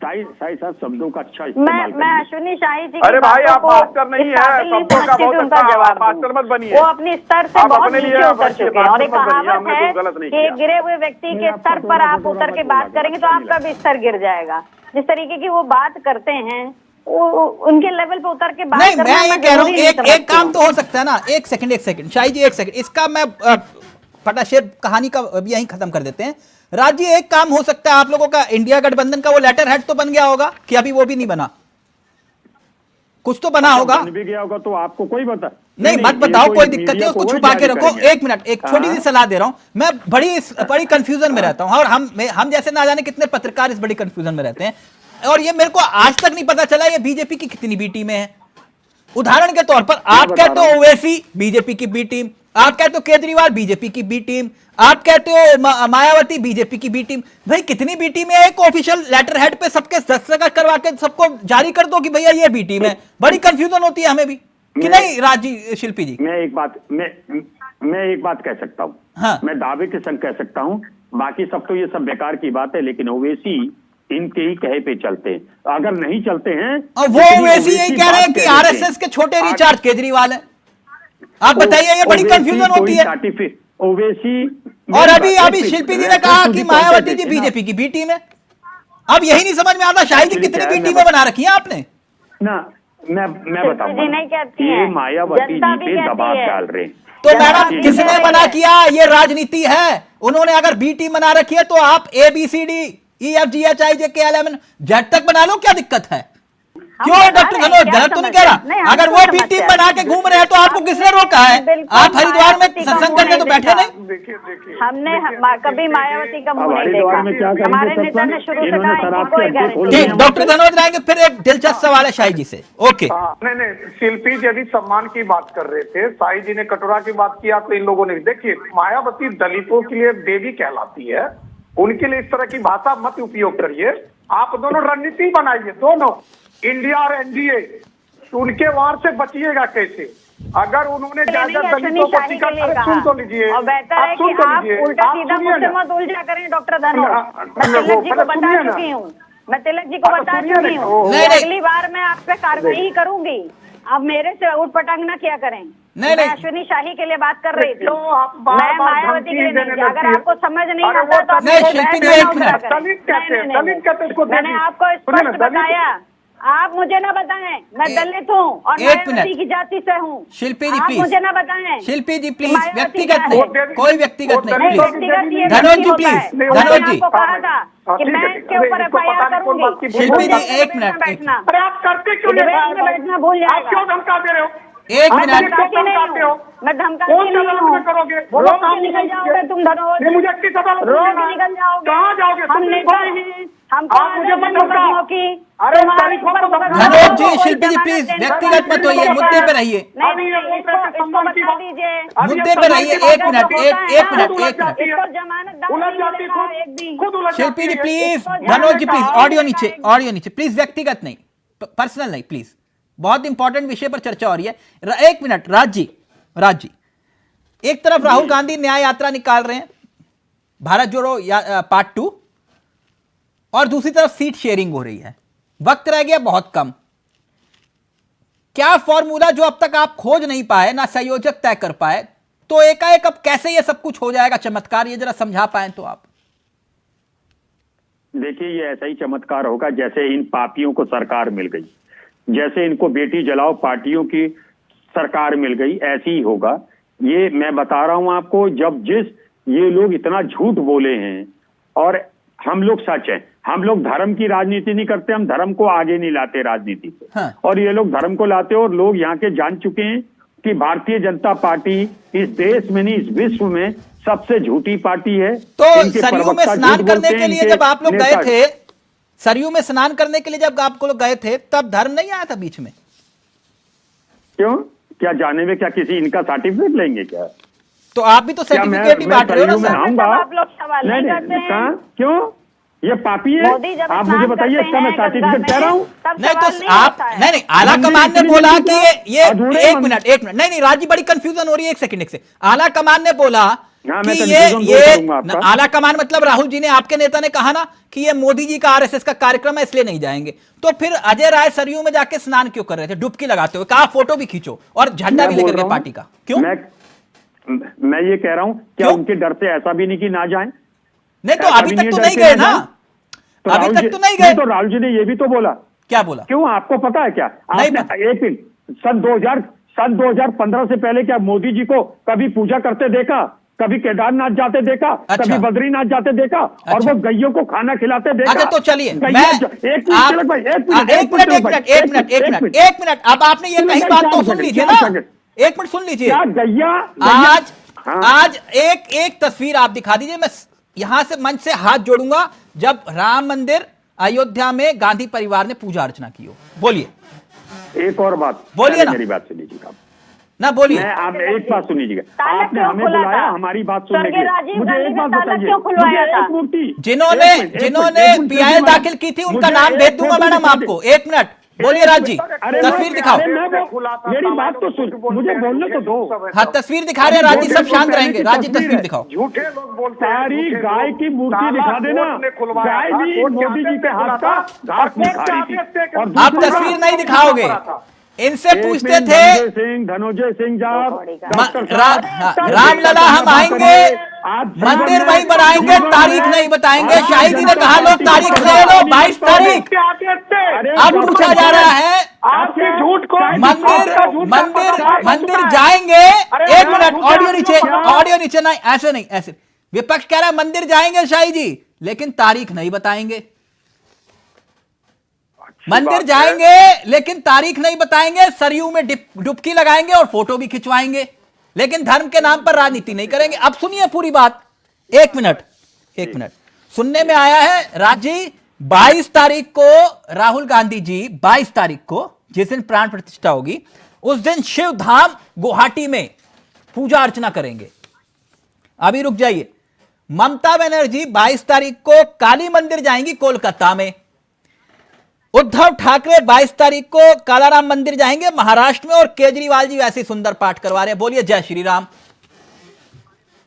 साई साहब शब्दों का अच्छा मैं अश्विनी शाही जी अरे भाई, आप मास्टर नहीं है, शब्दों का बहुत उनका अच्छा, जवाब मास्टर मत बनिए। वो अपने स्तर से आप बहुत अपने लिए नीचे उतर बच्चे चुके हैं। और एक मास्टर मत बनिए, कहावत हमने है कुछ गलत नहीं कि किया। गिरे हुए व्यक्ति के स्तर पर आप उतर के बात करेंगे तो आपका भी स्तर गिर जाएगा। जिस तरीके की वो बात करते हैं, वो उनके लेवल पे उतर के बात नहीं, करना मैं ये मैं कह रहा हूँ, जरूरी नहीं एक समझती काम हूँ। तो हो सकता है ना। एक सेकंड शाही जी, एक सेकंड, इसका मैं फटाशेर कहानी का अभी यहीं खत्म कर देते हैं। राज जी, एक काम हो सकता है आप लोगों का, इंडिया गठबंधन का वो लेटर हेड तो बन गया होगा कि अभी वो भी नहीं बना? कुछ तो बना होगा। बन भी गया होगा तो आपको कोई बता नहीं, मत बताओ, कोई दिक्कत नहीं, उसको छुपा के रखो। एक मिनट, एक छोटी सी सलाह दे रहा हूं मैं। बड़ी कंफ्यूजन में रहता हूं, और हम जैसे ना जाने कितने पत्रकार इस बड़ी कंफ्यूजन में रहते हैं। और ये मेरे को आज तक नहीं पता चला ये बीजेपी की कितनी बी टीमें हैं। उदाहरण के तौर पर आप कहते हो ओवैसी बीजेपी की बी टीम, आप कहते हो केजरीवाल बीजेपी की बी टीम, आप कहते हो मायावती बीजेपी की बी टीम। भाई कितनी बी टीम है? एक ऑफिशियल लेटर हेड पे सबके दस्तखत करवा के सबको जारी कर दो कि भैया ये बी टीम है। बड़ी कंफ्यूजन होती है हमें भी, कि नहीं राजी शिल्पी जी? मैं एक बात कह सकता हूँ। हाँ। मैं दावे के संग कह सकता हूँ, बाकी सब तो ये सब बेकार की बात है। लेकिन ओवैसी इनके ही कहे पे चलते हैं। अगर नहीं चलते हैं और वो ओवैसी यही कह रहे हैं कि आरएसएस के छोटे रिचार्ज केजरीवाल है। आप बताइए, ये बड़ी कंफ्यूजन होती है। ओवैसी और अभी शिल्पी जी ने कहा कि मायावती जी बीजेपी की बी टीम है। अब यही नहीं समझ में आता शाही जी कितनी बी टीमें बना रखी हैं आपने? ना मैं बताऊंगा, जी नहीं कहती ये है, मायावती जनता जी भी पे कहती दबाव है। डाल रहे हैं। तो मैडम जी, किसने जी, मना जी। किया? ये राजनीति है। उन्होंने अगर बी टीम बना रखी है तो आप ABCDEFGHIJKLMN जेड तक बना लो, क्या दिक्कत है? क्यों बना डॉक्टर रहे हैं, धनोज, क्या गलत तो नहीं समस्या कह है? रहा? नहीं, हम अगर तो वो बी समस्या टीम है। बना के घूम रहे हैं तो आपको किसने रोका है? बिल्कुल आप हरिद्वार में मायावती का सत्संग मुंह करके तो नहीं बैठे देखा। नहीं? देखिए हमने कभी मायावती का मुंह नहीं हरिद्वार में क्या देखा। करेंगे हमारे नेता सत्संग? ने शुरू से इन्होंने कहा है शराब कि कोई के अड्डे खोल गारंटी दिए ठीक, हैं। डॉक्टर धनोज रहेंगे। फिर एक दिलचस्प सवाल है शाही जी से। ओके, नहीं, शिल्पी जी अभी सम्मान की बात कर रहे थे, साई जी ने कटोरा की बात किया, तो इन लोगों ने देखिए, मायावती दलितों के लिए देवी कहलाती है। उनके लिए इस तरह की भाषा मत उपयोग करिए। आप दोनों रणनीति बनाइए, दोनों इंडिया और एनडीए, उनके वार से बचिएगा कैसे? अगर उन्होंने ज्यादा दलितों को टिकट, अरे सुन तो लीजिए, और बेहतर है कि आप उल्टा सीधा मुझसे मत उलझा करें डॉक्टर धनोज। मैं तिलक जी को बता चुकी हूँ, मैं तिलक जी को बता चुकी हूँ। नहीं, नहीं। अगली बार मैं आप पे कार्रवाई ही करूंगी। आप मेरे से उठ पटांग ना किया करें। नहीं, मैं नहीं। अश्विनी शाही के लिए बात कर रही थी, क्यों आप बार मैं बार मायावती के लिए धमकी नहीं। देने अगर लगती है? आपको समझ नहीं अरे आता वो तो आप नहीं, मुझे शिल्पी जी, बहस एक ना मिनट। करें। दलित कहते हैं, नहीं, दलित कहते हैं इसको मैंने दलित। आपको सुनिए ना, स्पष्ट दलित- बताया। आप मुझे ना बताएं, मैं दलित हूँ और एक मिनट। मायावती की जाति से हूँ। शिल्पी जी आप प्लीज, मुझे ना बताएं। शिल्पी जी कि प्लीज, मायावती व्यक्तिगत क्या है। नहीं, कोई व्यक्तिगत नहीं, नहीं, प्लीज। व्यक्तिगत ये धनोज व्यक्ति जी, होता प्लीज। है। धनोज मैंने जी। आपको कहा था कि ठीक है, मैं ठीक इसके है। ऊपर इसको FIR पता नहीं कौन बात करूंगी। की शिल्पी भूल जी, जाओगे, एक डिबेट मिनट, में बैठना। अरे आप करते क्यों नहीं? डिबेट में बैठना भूल आप जाएगा। क्यों धमका दे रहे हो? एक आप मिनट। धमकाते हो? मैं धमकाती कौन सा नहीं अदालत हूँ। में करोगे? रोज काम के निकल जाओगे तुम धनोज। नहीं, मुझे किस अदालत में रोज जाना है? निकल जाओगे। कहाँ जाओगे? हम तुम नेता देखो। हैं, हमको आप मुझे आदत है मत धमकाओ। मुकदमों की। अरे तुम्हारे तारीख को ऊपर तो मुकदमा धनोज धनोज हो, जी, कोई शिल्पी जी जमानत प्लीज, देने व्यक्तिगत वाला मत होइए, नहीं मुद्दे पे रहिए। नहीं, अभी ये नहीं, बोल रहे थे इसको सम्मान की बता बात। दीजिए। अभी ये मुद्दे पे सम्मान रहिए, की बात एक मिनट, होता है एक ना, मिनट, खुद उलझ एक मिनट। जाती है। इसको जमानत दान उलझ नहीं जाती मिलेगा खुद, एक भी। खुद उलझ शिल्पी जी जाती है। प्लीज, इसको धनोज जी जानना प्लीज, चाहिए। ऑडियो नीचे, ऑडियो नीचे प्लीज, व्यक्तिगत नहीं, पर्सनल नहीं प्लीज। बहुत इंपॉर्टेंट विषय पर चर्चा हो रही है। एक मिनट, राज जी, एक तरफ राहुल गांधी न्याय यात्रा निकाल रहे हैं, भारत जोड़ो पार्ट 2, और दूसरी तरफ सीट शेयरिंग हो रही है। वक्त रह गया बहुत कम। क्या फॉर्मूला जो अब तक आप खोज नहीं पाए, ना संयोजक तय कर पाए, तो एकाएक अब कैसे ये सब कुछ हो जाएगा चमत्कार, ये जरा समझा पाए तो आप। देखिए, ये ऐसा ही चमत्कार होगा जैसे इन पापियों को सरकार मिल गई, जैसे इनको बेटी जलाओ पार्टियों की सरकार मिल गई, ऐसी ही होगा। ये मैं बता रहा हूं आपको, जब जिस ये लोग इतना झूठ बोले हैं और हम लोग सच हैं, हम लोग धर्म की राजनीति नहीं करते, हम धर्म को आगे नहीं लाते राजनीति से। हाँ। और ये लोग धर्म को लाते हैं, और लोग यहाँ के जान चुके हैं कि भारतीय जनता पार्टी इस देश में नहीं, इस विश्व में सबसे झूठी पार्टी है। तो इनके सरयू में प्रवक्ता स्नान झूठ करने बोलते के हैं, लिए इनके जब आप लोग गए नेता- थे, सरयू में स्नान करने के लिए जब आप लोग गए थे, तब धर्म नहीं आया था बीच में? क्यों? क्या जाने में क्या किसी इनका सर्टिफिकेट लेंगे क्या? तो आप भी तो सर्टिफिकेट ही बांट रहे हो ना सर? आऊंगा। आप लोग सवाल नहीं करते हैं। कहाँ? क्यों? ये पापी है? मोदी जब आप स्नान मुझे बताइए, करते इसका मैं हैं सर्टिफिकेट गंगा कह रहा हूँ। में, तब नहीं तो सवाल आप होता है। नहीं आला कमान ने बोला कि ये अधूरे एक मंदिर- मिनट नहीं राजी, बड़ी कंफ्यूजन हो रही है, एक सेकंड। आला कमान ने बोला हाँ, कि मैं ये confusion दूर करूंगा आपका। आला कमान मतलब राहुल जी ने, आपके नेता ने कहा ना कि ये मोदी जी का आरएसएस का कार्यक्रम है इसलिए नहीं जाएंगे। तो फिर अजय राय सरयू में जाके स्नान क्यों कर रहे थे, डुबकी लगाते हुए? कहा फोटो भी खींचो और झंडा मैं भी बोल लेकर रहा के हूँ, पार्टी का। क्यों? मैं ये कह रहा हूँ, क्या क्यों? उनके डर से ऐसा भी नहीं कि ना जाए? नहीं तो ऐसा अभी भी तक नहीं तो डर नहीं के गए ना ना, तो अभी राहुल तक जी- तो नहीं गए। तो राहुल जी ने ये भी तो बोला। क्या बोला? क्यों? आपको पता है क्या? नहीं आपने एक मिनट, सन 2015 से पहले क्या मोदी जी को कभी पूजा करते देखा? कभी केदारनाथ जाते देखा? अच्छा। कभी बद्रीनाथ जाते देखा? और अच्छा। वो गैयों को खाना खिलाते देखा? अच्छा तो चलिए गैया- मैं एक मिनट तिलक भाई, एक मिनट अब आपने ये कही बात तो सुन लीजिए ना, एक मिनट सुन लीजिए। क्या गैया आज हाँ। आज एक तस्वीर आप दिखा दीजिए, मैं यहां से मंच से हाथ जोड़ूंगा जब राम मंदिर अयोध्या में गांधी परिवार ने पूजा अर्चना की हो। बोलिए, एक और बात बोलिए ना। मेरी बात सुनिएगा ना, बोलिए। मैं आप एक बात सुन लीजिएगा। ताला आपने क्यों हमें खुला बुलाया था? हमारी बात सुनने के स्वर्गीय लिए। राजीव मुझे गांधी एक ने बात ताला बताइए, क्यों खुलवाया मुझे था? एक मूर्ति जिन्होंने पीआईएल दाखिल की थी उनका नाम भेज दूंगा मैडम आपको। एक मिनट, बोलिए राज जी, तस्वीर दिखाओ। मेरी बात तो सुन, मुझे बोलने तो दो। हाँ तस्वीर दिखा रहे हैं राज जी, सब शांत रहेंगे। राज जी तस्वीर दिखाओ। झूठे लोग बोलते हैं, सारी झूठे गाय लोग। की मूर्ति ताला दिखा देना। कोर्ट ने खुलवाया गाय था, भी कोर्ट के मोदी जी आदेश के से हाथ खुला का था। घास कोर्ट दिखा के रही आदेश थी। से और आप दूसरा- तस्वीर नहीं दिखाओगे, इनसे पूछते थे धनंजय सिंह साहब, रामलला हम आएंगे, मंदिर वहीं बनाएंगे, तारीख नहीं बताएंगे। शाही जी ने कहा लो तारीख ले लो, 22 तारीख। अब पूछा जा रहा है आपके झूठ को मंदिर जाएंगे। एक मिनट, ऑडियो नीचे नहीं, ऐसे नहीं, ऐसे विपक्ष कह रहा है मंदिर जाएंगे शाही जी, लेकिन तारीख नहीं बताएंगे। मंदिर जाएंगे लेकिन तारीख नहीं बताएंगे, सरयू में डुबकी लगाएंगे और फोटो भी खिंचवाएंगे, लेकिन धर्म के नाम पर राजनीति नहीं करेंगे। अब सुनिए पूरी बात, एक मिनट सुनने में आया है राज जी, 22 तारीख को राहुल गांधी जी 22 तारीख को जिस दिन प्राण प्रतिष्ठा होगी, उस दिन शिव धाम गुवाहाटी में पूजा अर्चना करेंगे। अभी रुक जाइए, ममता बनर्जी 22 तारीख को काली मंदिर जाएंगी कोलकाता में। उद्धव ठाकरे 22 तारीख को कालाराम मंदिर जाएंगे महाराष्ट्र में, और केजरीवाल जी वैसे सुंदर पाठ करवा रहे हैं। बोलिए जय श्री राम।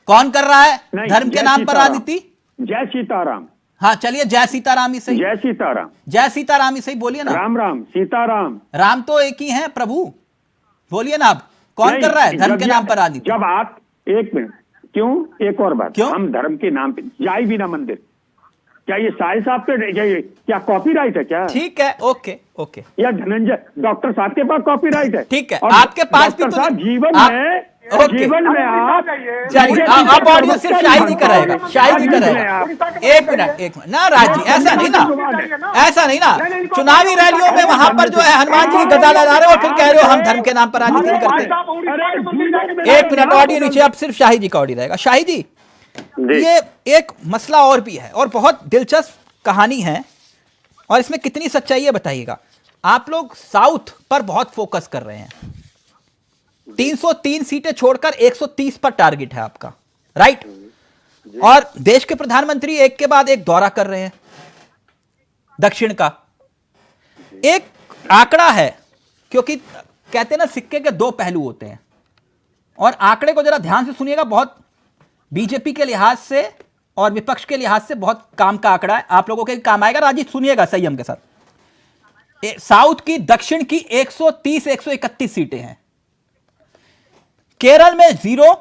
कौन कर रहा है धर्म के नाम पर राजनीति? जय सीताराम। हाँ चलिए, जय सीताराम ही सही, जय सीताराम, जय सीताराम ही सही, बोलिए ना। राम राम सीताराम, राम तो एक ही है प्रभु, बोलिए ना। आप कौन कर रहा है धर्म के नाम पर राजनीति? जब आप एक मिनट, क्यों? एक और बात, क्यों? हम धर्म के नाम पे जाए भी ना मंदिर, क्या ये साहिल साहब पे क्या कॉपीराइट है क्या? ठीक है, ओके या धनंजय डॉक्टर साहब के पास कॉपीराइट है? ठीक है, और आपके पास भी डॉक्टर तो साहब जीवन आप- में ओके। जीवन में आप चलिए अब ऑडियो सिर्फ शाही जी कराएगा, शाही जी कराएगा। एक मिनट ना राज जी, ऐसा नहीं ना, चुनावी रैलियों में वहां पर जो है हनुमान जी की गदा लगा रहे हो और फिर कह रहे हो हम धर्म के नाम पर राजनीति नहीं करते। एक मिनट, ऑडियो नीचे, अब सिर्फ शाही जी का ऑडियो रहेगा। शाही जी, ये एक मसला और भी है और बहुत दिलचस्प कहानी है, और इसमें कितनी सच्चाई है बताइएगा। आप लोग साउथ पर बहुत फोकस कर रहे हैं, 303 सीटें छोड़कर 130 पर टारगेट है आपका, राइट? और देश के प्रधानमंत्री एक के बाद एक दौरा कर रहे हैं दक्षिण का। एक आंकड़ा है, क्योंकि कहते हैं ना सिक्के के दो पहलू होते हैं, और आंकड़े को जरा ध्यान से सुनिएगा, बहुत बीजेपी के लिहाज से और विपक्ष के लिहाज से बहुत काम का आंकड़ा है, आप लोगों के काम आएगा। राजीव सुनिएगा संयम के साथ। साउथ की, दक्षिण की 130-131 सीटें हैं। केरल में 0,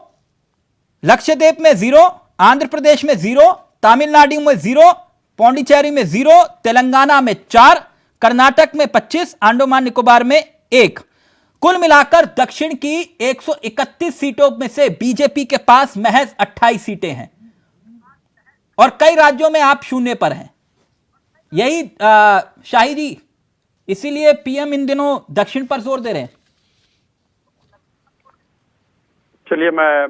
लक्षद्वीप में 0, आंध्र प्रदेश में 0, तमिलनाडु में 0, पौंडीचेरी में 0, तेलंगाना में 4, कर्नाटक में 25, अंडमान निकोबार में 1। कुल मिलाकर दक्षिण की 131 सीटों में से बीजेपी के पास महज 28 सीटें हैं और कई राज्यों में आप शून्य पर हैं। यही शाही जी, इसीलिए पीएम इन दिनों दक्षिण पर जोर दे रहे हैं। चलिए, मैं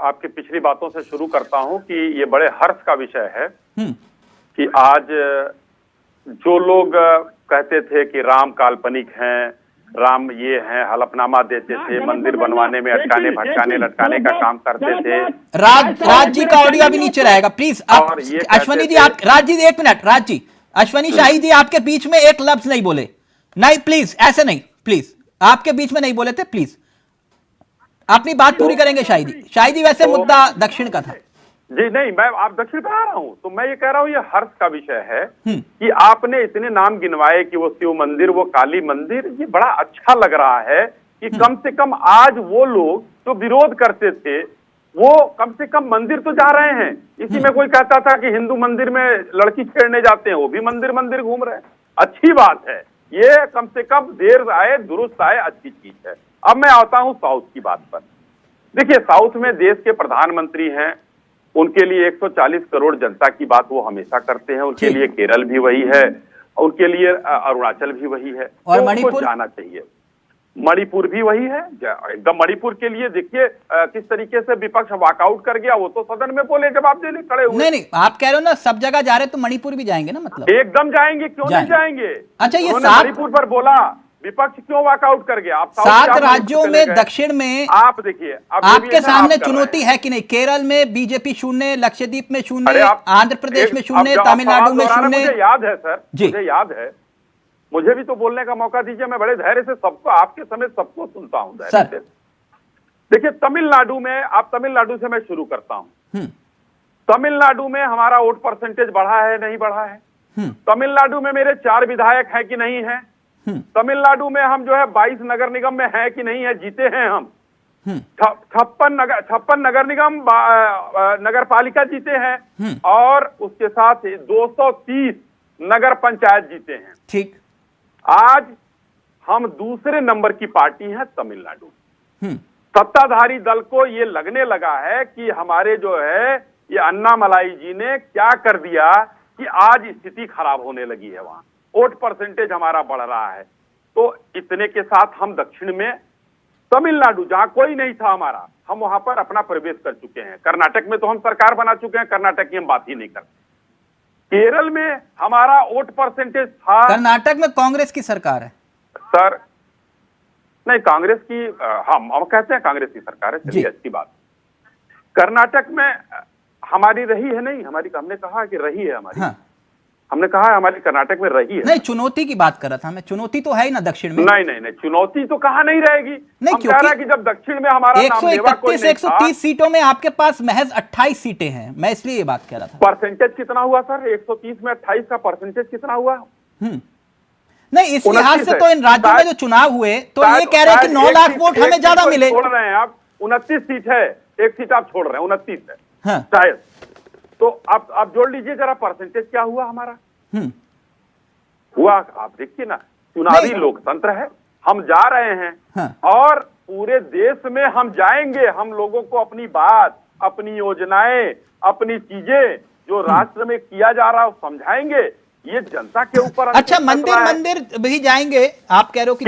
आपकी पिछली बातों से शुरू करता हूं कि ये बड़े हर्ष का विषय है कि आज जो लोग कहते थे कि राम काल्पनिक हैं, राम ये हैं, हलफनामा देते थे, मंदिर बनवाने में अटकाने भटकाने लटकाने का काम करते थे। राज जी का ऑडियो अभी नीचे रहेगा प्लीज। आप अश्वनी जी, आप राज जी 1 मिनट, राज जी, अश्वनी शाही जी आपके बीच में एक लफ्ज नहीं बोले, नहीं प्लीज, ऐसे नहीं, प्लीज आपके बीच में नहीं बोले थे, प्लीज अपनी बात पूरी करेंगे शाही जी। शाही जी वैसे मुद्दा दक्षिण का था जी। नहीं, मैं आप दक्षिण पे आ रहा हूं तो मैं ये कह रहा हूं, ये हर्ष का विषय है कि आपने इतने नाम गिनवाए कि वो शिव मंदिर, वो काली मंदिर, ये बड़ा अच्छा लग रहा है कि कम से कम आज वो लोग जो विरोध करते थे वो कम से कम मंदिर तो जा रहे हैं। इसी में कोई कहता था कि हिंदू मंदिर में लड़की छेड़ने जाते हैं, वो भी मंदिर मंदिर घूम रहे हैं। अच्छी बात है, ये कम से कम देर आए दुरुस्त आए, अच्छी चीज है। अब मैं आता हूं साउथ की बात पर। देखिए, साउथ में देश के प्रधानमंत्री हैं, उनके लिए 140 करोड़ जनता की बात वो हमेशा करते हैं। उनके लिए केरल भी वही है, उनके लिए अरुणाचल भी वही है और तो मणिपुर जाना चाहिए। मणिपुर भी वही है एकदम। मणिपुर के लिए देखिए किस तरीके से विपक्ष वॉकआउट कर गया, वो तो सदन में बोले, जवाब देने खड़े हुए। नहीं, आप कह रहे हो ना सब जगह जा रहे, तो मणिपुर भी जाएंगे ना, मतलब एकदम जाएंगे, क्यों नहीं जाएंगे। अच्छा, ये मणिपुर पर बोला, विपक्ष क्यों वॉकआउट कर गया। आप 7 राज्यों में दक्षिण में आप देखिए, आपके सामने चुनौती है कि नहीं। केरल में बीजेपी 0, लक्षद्वीप में 0, आंध्र प्रदेश में 0, तमिलनाडु में 0। मुझे याद है सर, मुझे याद है, मुझे भी तो बोलने का मौका दीजिए। मैं बड़े धैर्य से सबको, आपके समेत सबको सुनता हूं धैर्य से। देखिए, तमिलनाडु में, आप तमिलनाडु से मैं शुरू करता हूं। तमिलनाडु में हमारा वोट परसेंटेज बढ़ा है नहीं बढ़ा है? तमिलनाडु में मेरे 4 विधायक हैं कि नहीं है? तमिलनाडु में हम जो है 22 नगर निगम में है कि नहीं है? जीते हैं हम। 56 नगर निगम नगर पालिका जीते हैं और उसके साथ 230 नगर पंचायत जीते हैं। ठीक, आज हम दूसरे नंबर की पार्टी है तमिलनाडु। सत्ताधारी दल को ये लगने लगा है कि हमारे जो है ये अन्नामलाई जी ने क्या कर दिया कि आज स्थिति खराब होने लगी है, वहां वोट परसेंटेज हमारा बढ़ रहा है। तो इतने के साथ हम दक्षिण में तमिलनाडु, जहां कोई नहीं था हमारा, हम वहां पर अपना प्रवेश कर चुके हैं। कर्नाटक में तो हम सरकार बना चुके हैं, कर्नाटक की हम बात ही नहीं करते। केरल में हमारा वोट परसेंटेज था। कर्नाटक में कांग्रेस की सरकार है सर। नहीं, कांग्रेस की, हम कहते हैं कांग्रेस की सरकार है, चलिए अच्छी बात। कर्नाटक में हमारी रही है नहीं, हमारी, हमने कहा कि रही है हमारी। हमने कहा है हमारी कर्नाटक में रही है। नहीं, चुनौती की बात कर रहा था मैं। चुनौती तो है ही ना दक्षिण में। नहीं, चुनौती तो कहाँ नहीं रहेगी। नहीं, हम कह रहा है कि जब दक्षिण में हमारा 131-130 सीटों में आपके पास महज 28 सीटें हैं। मैं इसलिए ये बात कह रहा था। परसेंटेज कितना हुआ सर? 130 में 28 का परसेंटेज कितना हुआ? नहीं, इस लिहाज से तो इन राज्यों में जो चुनाव हुए तो ये कह रहे हैं कि 9 लाख वोट हमें ज्यादा मिले। छोड़ रहे हैं आप, 29 सीट है, एक सीट आप छोड़ रहे हैं, 29 है शायद। तो आप जोड़ लीजिए जरा, परसेंटेज क्या हुआ हमारा। हुआ, आप देखिए ना, चुनावी लोकतंत्र है, हम जा रहे हैं और पूरे देश में हम जाएंगे। हम लोगों को अपनी बात, अपनी योजनाएं, अपनी चीजें जो राष्ट्र में किया जा रहा है समझाएंगे। ये जनता के ऊपर। अच्छा, मंदिर भी जाएंगे आप कह रहे हो कि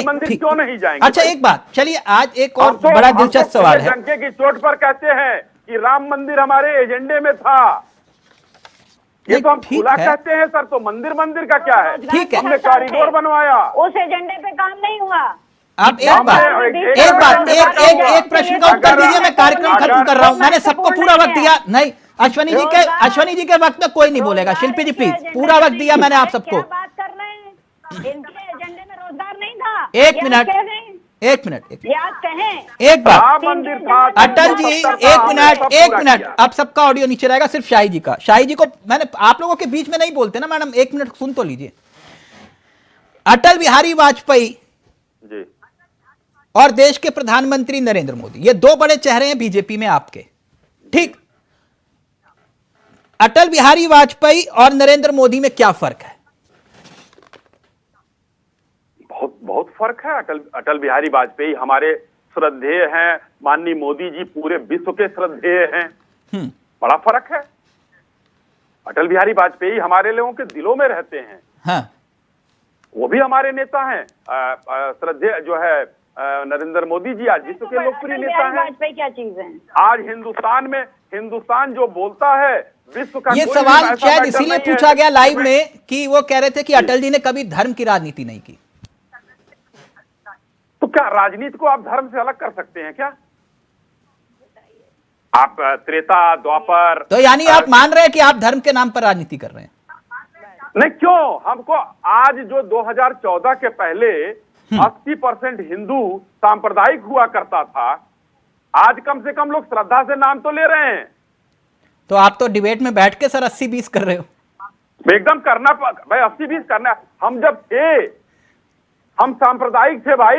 मंदिर क्यों नहीं जाएंगे? अच्छा, एक बात, चलिए आज एक और बड़ा दिलचस्प सवाल है। डंके की चोट पर कहते हैं कि राम मंदिर हमारे एजेंडे में था, ये तो हम खुला कहते हैं सर। तो मंदिर का क्या है? ठीक है, हमने कॉरिडोर बनवाया, उस एजेंडे पे काम नहीं हुआ। आप एक प्रश्न का उत्तर दीजिए। मैं कार्यक्रम खत्म कर रहा हूं, मैंने सबको पूरा वक्त दिया। नहीं, अश्वनी जी के वक्त में कोई नहीं बोलेगा। शिल्पी जी प्लीज, पूरा वक्त दिया मैंने आप सबको। बात कर रहे हैं, इनके एजेंडे में रोजगार नहीं था। 1 मिनट, याद कहें एक बात अटल जी, 1 मिनट। अब सबका ऑडियो नीचे रहेगा, सिर्फ शाही जी का। शाही जी को मैंने, आप लोगों के बीच में नहीं बोलते ना मैडम, 1 मिनट सुन तो लीजिए। अटल बिहारी वाजपेयी जी और देश के प्रधानमंत्री नरेंद्र मोदी, ये 2 बड़े चेहरे हैं बीजेपी में आपके। ठीक, अटल बिहारी वाजपेयी और नरेंद्र मोदी में क्या फर्क है? बहुत बहुत फर्क है। अटल बिहारी वाजपेयी हमारे श्रद्धेय हैं, माननीय मोदी जी पूरे विश्व के श्रद्धेय हैं। बड़ा फर्क है। अटल बिहारी वाजपेयी हमारे लोगों के दिलों में रहते हैं। हाँ। वो भी हमारे नेता हैं। श्रद्धेय जो है नरेंद्र मोदी जी आज विश्व के लोकप्रिय नेता हैं। वाजपेयी क्या चीज है? आज हिंदुस्तान जो बोलता है विश्व का ये कोई सवाल ऐसा शायद मैटर इसीलिए नहीं है। पूछा गया लाइव में कि वो कह रहे थे कि अटल जी ने कभी धर्म की राजनीति नहीं की। तो क्या राजनीति को आप धर्म से अलग कर सकते हैं क्या? आप त्रेता द्वापर, तो यानी आप मान रहे हैं कि आप धर्म के नाम पर राजनीति कर रहे हैं? नहीं, क्यों? हमको आज जो 2014 के पहले 80% हिंदू सांप्रदायिक हुआ करता था, आज कम से कम लोग श्रद्धा से नाम तो ले रहे हैं। तो आप तो डिबेट में बैठ के सर 80-20 कर रहे हो। एकदम करना भाई, 80-20 करना। हम जब थे हम सांप्रदायिक थे भाई।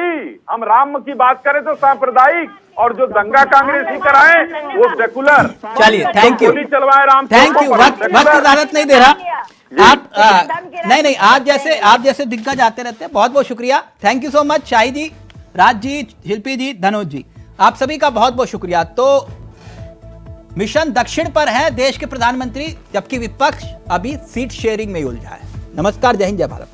हम राम की बात करें तो सांप्रदायिक, और जो दंगा कांग्रेसी कराए वो सेकुलर। चलिए, थैंक यू। गोली चलवाए राम। Thank you. वक्त इजाजत नहीं दे रहा। आप नहीं, आप जैसे दिग्गज आते रहते हैं। बहुत बहुत शुक्रिया। थैंक यू सो मच शाही जी, राज जी, शिल्पी जी, धनोज जी, आप सभी का बहुत बहुत शुक्रिया। तो मिशन दक्षिण पर है देश के प्रधानमंत्री, जबकि विपक्ष अभी सीट शेयरिंग में उलझा है। नमस्कार, जय हिंद, जय भारत।